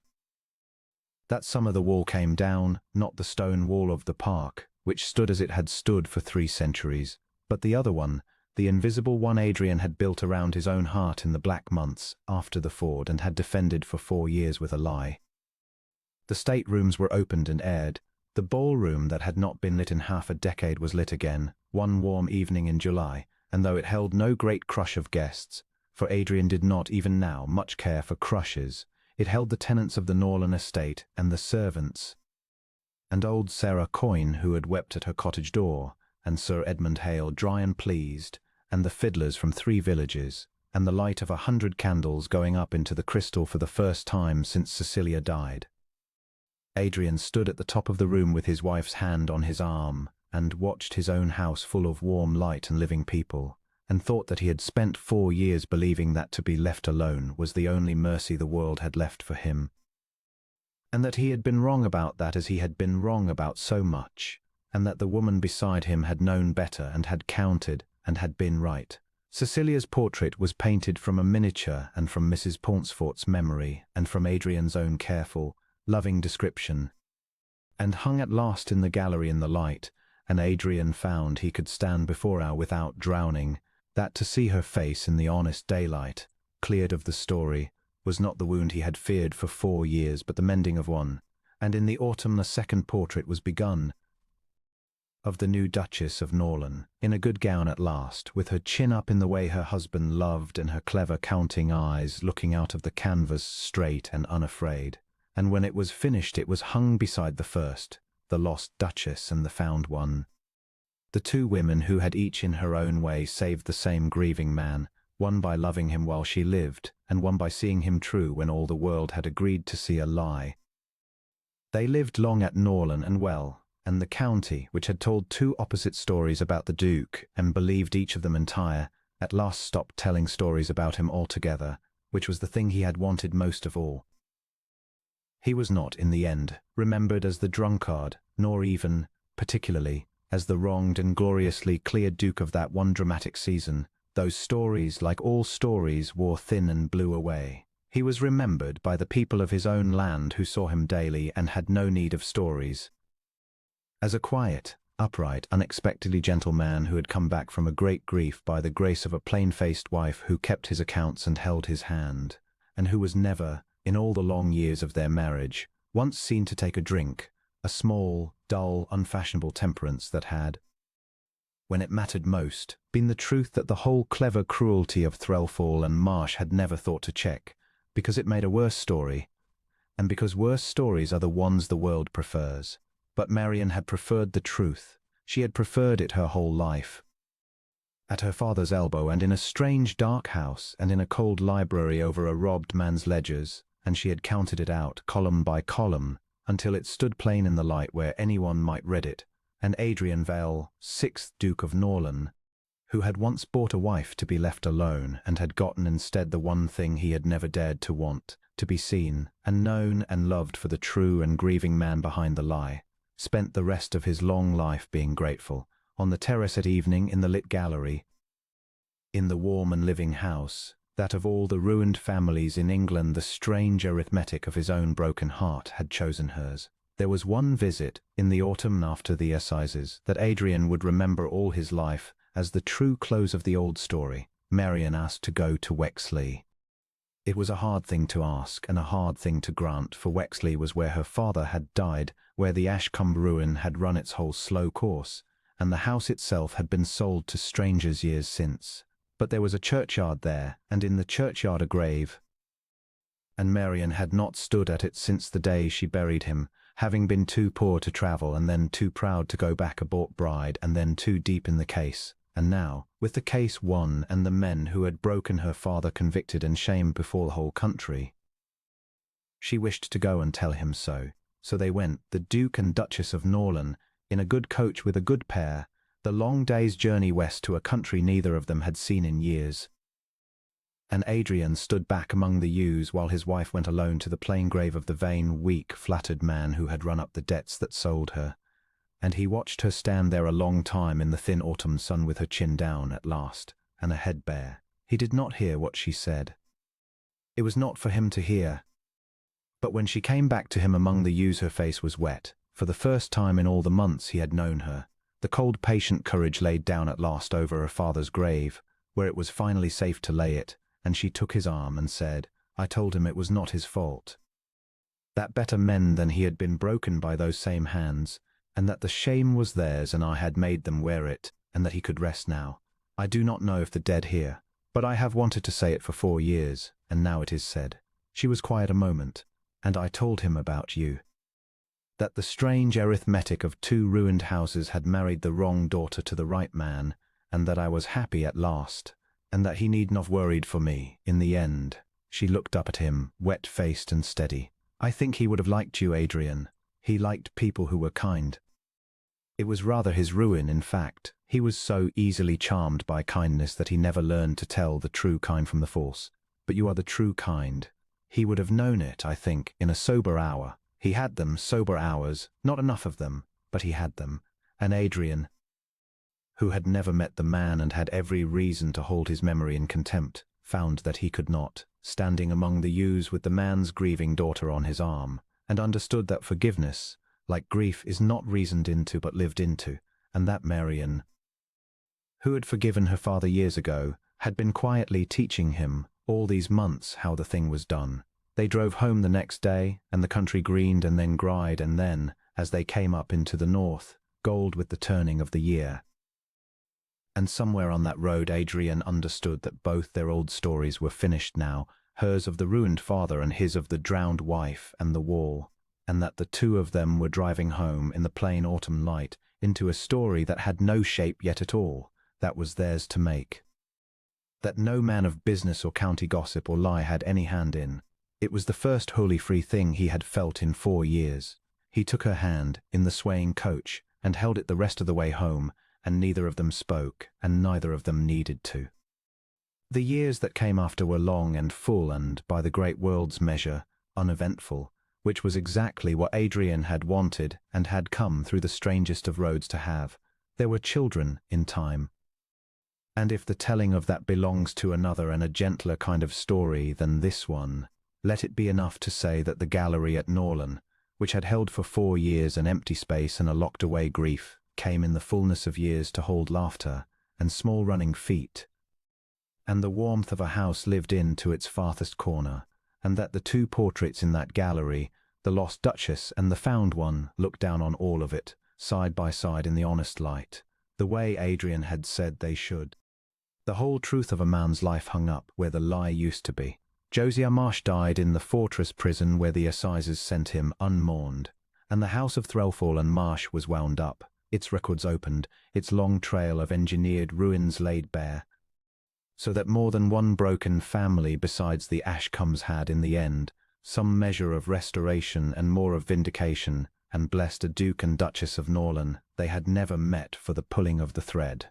That summer the wall came down, not the stone wall of the park, which stood as it had stood for 3 centuries, but the other one, the invisible one Adrian had built around his own heart in the black months after the ford and had defended for 4 years with a lie. The state rooms were opened and aired. The ballroom that had not been lit in half a decade was lit again, one warm evening in July, and though it held no great crush of guests, for Adrian did not even now much care for crushes, it held the tenants of the Norland estate and the servants, and old Sarah Coyne, who had wept at her cottage door, and Sir Edmund Hale, dry and pleased, and the fiddlers from 3 villages, and the light of 100 candles going up into the crystal for the first time since Cecilia died. Adrian stood at the top of the room with his wife's hand on his arm, and watched his own house full of warm light and living people, and thought that he had spent 4 years believing that to be left alone was the only mercy the world had left for him, and that he had been wrong about that as he had been wrong about so much, and that the woman beside him had known better and had counted and had been right. Cecilia's portrait was painted from a miniature and from Mrs. Pauncefort's memory and from Adrian's own careful, loving description, and hung at last in the gallery in the light, and Adrian found he could stand before her without drowning, that to see her face in the honest daylight, cleared of the story, was not the wound he had feared for 4 years, but the mending of one, and in the autumn the second portrait was begun, of the new Duchess of Norland, in a good gown at last, with her chin up in the way her husband loved, and her clever counting eyes looking out of the canvas straight and unafraid. And when it was finished it was hung beside the first, the lost Duchess and the found one. The 2 women who had each in her own way saved the same grieving man, one by loving him while she lived, and one by seeing him true when all the world had agreed to see a lie. They lived long at Norland and well, and the county, which had told 2 opposite stories about the Duke and believed each of them entire, at last stopped telling stories about him altogether, which was the thing he had wanted most of all. He was not, in the end, remembered as the drunkard, nor even, particularly, as the wronged and gloriously clear Duke of that one dramatic season. Those stories, like all stories, wore thin and blew away. He was remembered by the people of his own land who saw him daily and had no need of stories, as a quiet, upright, unexpectedly gentle man who had come back from a great grief by the grace of a plain-faced wife who kept his accounts and held his hand, and who was never, in all the long years of their marriage, once seen to take a drink, a small, dull, unfashionable temperance that had, when it mattered most, been the truth that the whole clever cruelty of Threlfall and Marsh had never thought to check, because it made a worse story, and because worse stories are the ones the world prefers. But Marian had preferred the truth. She had preferred it her whole life. At her father's elbow, and in a strange dark house, and in a cold library over a robbed man's ledgers, and she had counted it out, column by column, until it stood plain in the light where anyone might read it, and Adrian Vale, 6th Duke of Norland, who had once bought a wife to be left alone, and had gotten instead the one thing he had never dared to want, to be seen, and known and loved for the true and grieving man behind the lie, spent the rest of his long life being grateful, on the terrace at evening, in the lit gallery, in the warm and living house, that of all the ruined families in England the strange arithmetic of his own broken heart had chosen hers. There was one visit, in the autumn after the assizes, that Adrian would remember all his life as the true close of the old story. Marian asked to go to Wexley. It was a hard thing to ask and a hard thing to grant, for Wexley was where her father had died, where the Ashcombe ruin had run its whole slow course, and the house itself had been sold to strangers years since. But there was a churchyard there, and in the churchyard a grave, and Marian had not stood at it since the day she buried him, having been too poor to travel, and then too proud to go back a bought bride, and then too deep in the case, and now, with the case won and the men who had broken her father convicted and shamed before the whole country, she wished to go and tell him so. So they went, the Duke and Duchess of Norland, in a good coach with a good pair, the long day's journey west to a country neither of them had seen in years. And Adrian stood back among the yews while his wife went alone to the plain grave of the vain, weak, flattered man who had run up the debts that sold her. And he watched her stand there a long time in the thin autumn sun with her chin down at last, and her head bare. He did not hear what she said. It was not for him to hear. But when she came back to him among the yews her face was wet, for the first time in all the months he had known her. The cold patient courage laid down at last over her father's grave, where it was finally safe to lay it, and she took his arm and said, I told him it was not his fault. That better men than he had been broken by those same hands, and that the shame was theirs and I had made them wear it, and that he could rest now. I do not know if the dead hear, but I have wanted to say it for 4 years, and now it is said. She was quiet a moment, and I told him about you. That the strange arithmetic of 2 ruined houses had married the wrong daughter to the right man, and that I was happy at last, and that he need not worried for me, in the end. She looked up at him, wet-faced and steady. I think he would have liked you, Adrian. He liked people who were kind. It was rather his ruin, in fact. He was so easily charmed by kindness that he never learned to tell the true kind from the false. But you are the true kind. He would have known it, I think, in a sober hour. He had them, sober hours, not enough of them, but he had them. And Adrian, who had never met the man and had every reason to hold his memory in contempt, found that he could not, standing among the yews with the man's grieving daughter on his arm, and understood that forgiveness, like grief, is not reasoned into but lived into, and that Marian, who had forgiven her father years ago, had been quietly teaching him all these months how the thing was done. They drove home the next day, and the country greened and then gried, and then, as they came up into the north, gold with the turning of the year. And somewhere on that road Adrian understood that both their old stories were finished now, hers of the ruined father and his of the drowned wife and the wall, and that the two of them were driving home in the plain autumn light into a story that had no shape yet at all, that was theirs to make. That no man of business or county gossip or lie had any hand in. It was the first wholly free thing he had felt in 4 years. He took her hand in the swaying coach and held it the rest of the way home, and neither of them spoke, and neither of them needed to. The years that came after were long and full and, by the great world's measure, uneventful, which was exactly what Adrian had wanted and had come through the strangest of roads to have. There were children in time. And if the telling of that belongs to another and a gentler kind of story than this one, let it be enough to say that the gallery at Norland, which had held for 4 years an empty space and a locked-away grief, came in the fullness of years to hold laughter and small running feet, and the warmth of a house lived in to its farthest corner, and that the 2 portraits in that gallery, the lost Duchess and the found one, looked down on all of it, side by side in the honest light, the way Adrian had said they should. The whole truth of a man's life hung up where the lie used to be. Josiah Marsh died in the fortress prison where the assizes sent him unmourned, and the house of Threlfall and Marsh was wound up, its records opened, its long trail of engineered ruins laid bare, so that more than one broken family besides the Ashcombs had, in the end, some measure of restoration and more of vindication, and blessed a Duke and Duchess of Norland they had never met for the pulling of the thread.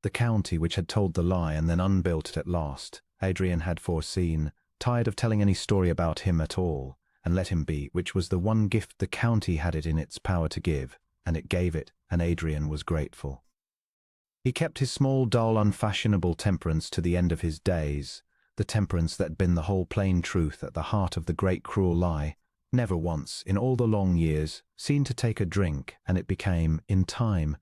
The county which had told the lie and then unbuilt it at last, Adrian had foreseen, tired of telling any story about him at all, and let him be, which was the one gift the county had it in its power to give, and it gave it, and Adrian was grateful. He kept his small, dull, unfashionable temperance to the end of his days, the temperance that had been the whole plain truth at the heart of the great cruel lie, never once, in all the long years, seen to take a drink, and it became, in time,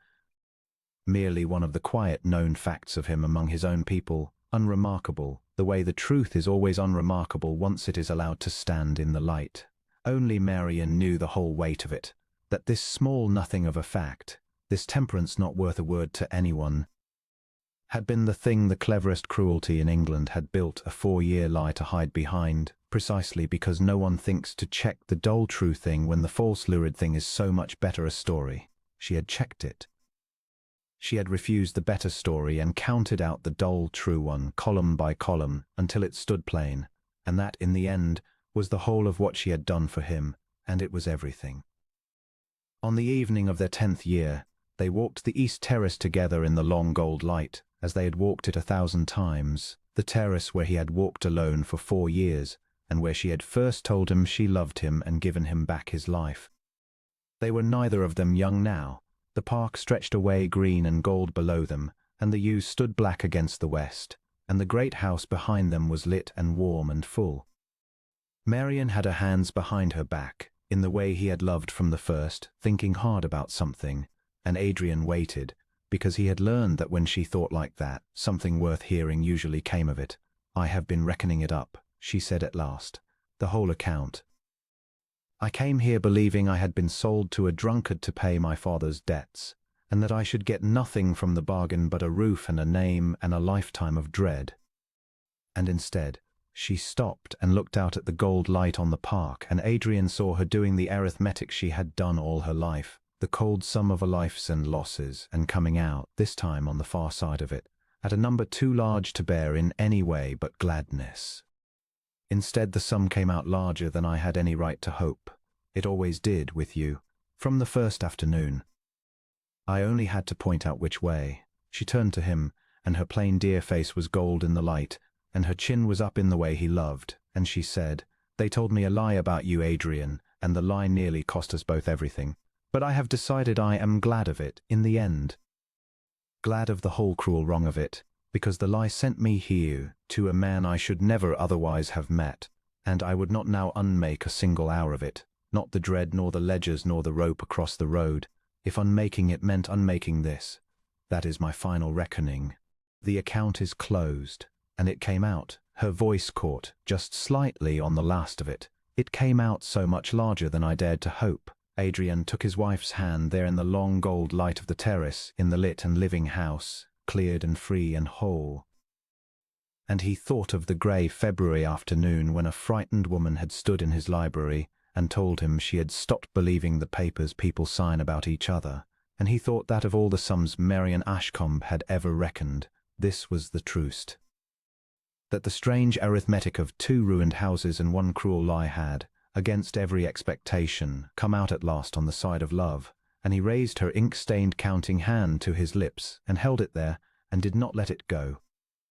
merely one of the quiet known facts of him among his own people, unremarkable, the way the truth is always unremarkable once it is allowed to stand in the light. Only Marian knew the whole weight of it, that this small nothing of a fact, this temperance not worth a word to anyone, had been the thing the cleverest cruelty in England had built a 4-year lie to hide behind, precisely because no one thinks to check the dull true thing when the false lurid thing is so much better a story. She had checked it. She had refused the better story and counted out the dull true one, column by column, until it stood plain, and that, in the end, was the whole of what she had done for him, and it was everything. On the evening of their 10th year, they walked the East Terrace together in the long gold light, as they had walked it 1,000 times, the terrace where he had walked alone for 4 years, and where she had first told him she loved him and given him back his life. They were neither of them young now. The park stretched away green and gold below them, and the yews stood black against the west, and the great house behind them was lit and warm and full. Marian had her hands behind her back, in the way he had loved from the first, thinking hard about something, and Adrian waited, because he had learned that when she thought like that, something worth hearing usually came of it. "I have been reckoning it up," she said at last, "the whole account. I came here believing I had been sold to a drunkard to pay my father's debts, and that I should get nothing from the bargain but a roof and a name and a lifetime of dread. And instead, she stopped and looked out at the gold light on the park, and Adrian saw her doing the arithmetic she had done all her life, the cold sum of a life's and losses, and coming out, this time on the far side of it, at a number too large to bear in any way but gladness. Instead, the sum came out larger than I had any right to hope. It always did with you, from the first afternoon. I only had to point out which way." She turned to him, and her plain dear face was gold in the light, and her chin was up in the way he loved, and she said, "They told me a lie about you, Adrian, and the lie nearly cost us both everything. But I have decided I am glad of it, in the end. Glad of the whole cruel wrong of it, because the lie sent me here to a man I should never otherwise have met, and I would not now unmake a single hour of it, not the dread nor the ledgers nor the rope across the road, if unmaking it meant unmaking this. That is my final reckoning. The account is closed." And it came out, her voice caught, just slightly on the last of it. It came out so much larger than I dared to hope. Adrian took his wife's hand there in the long gold light of the terrace, in the lit and living house, cleared and free and whole. And he thought of the grey February afternoon when a frightened woman had stood in his library and told him she had stopped believing the papers people sign about each other, and he thought that of all the sums Marian Ashcombe had ever reckoned, this was the truest. That the strange arithmetic of 2 ruined houses and 1 cruel lie had, against every expectation, come out at last on the side of love, and he raised her ink-stained counting hand to his lips and held it there and did not let it go.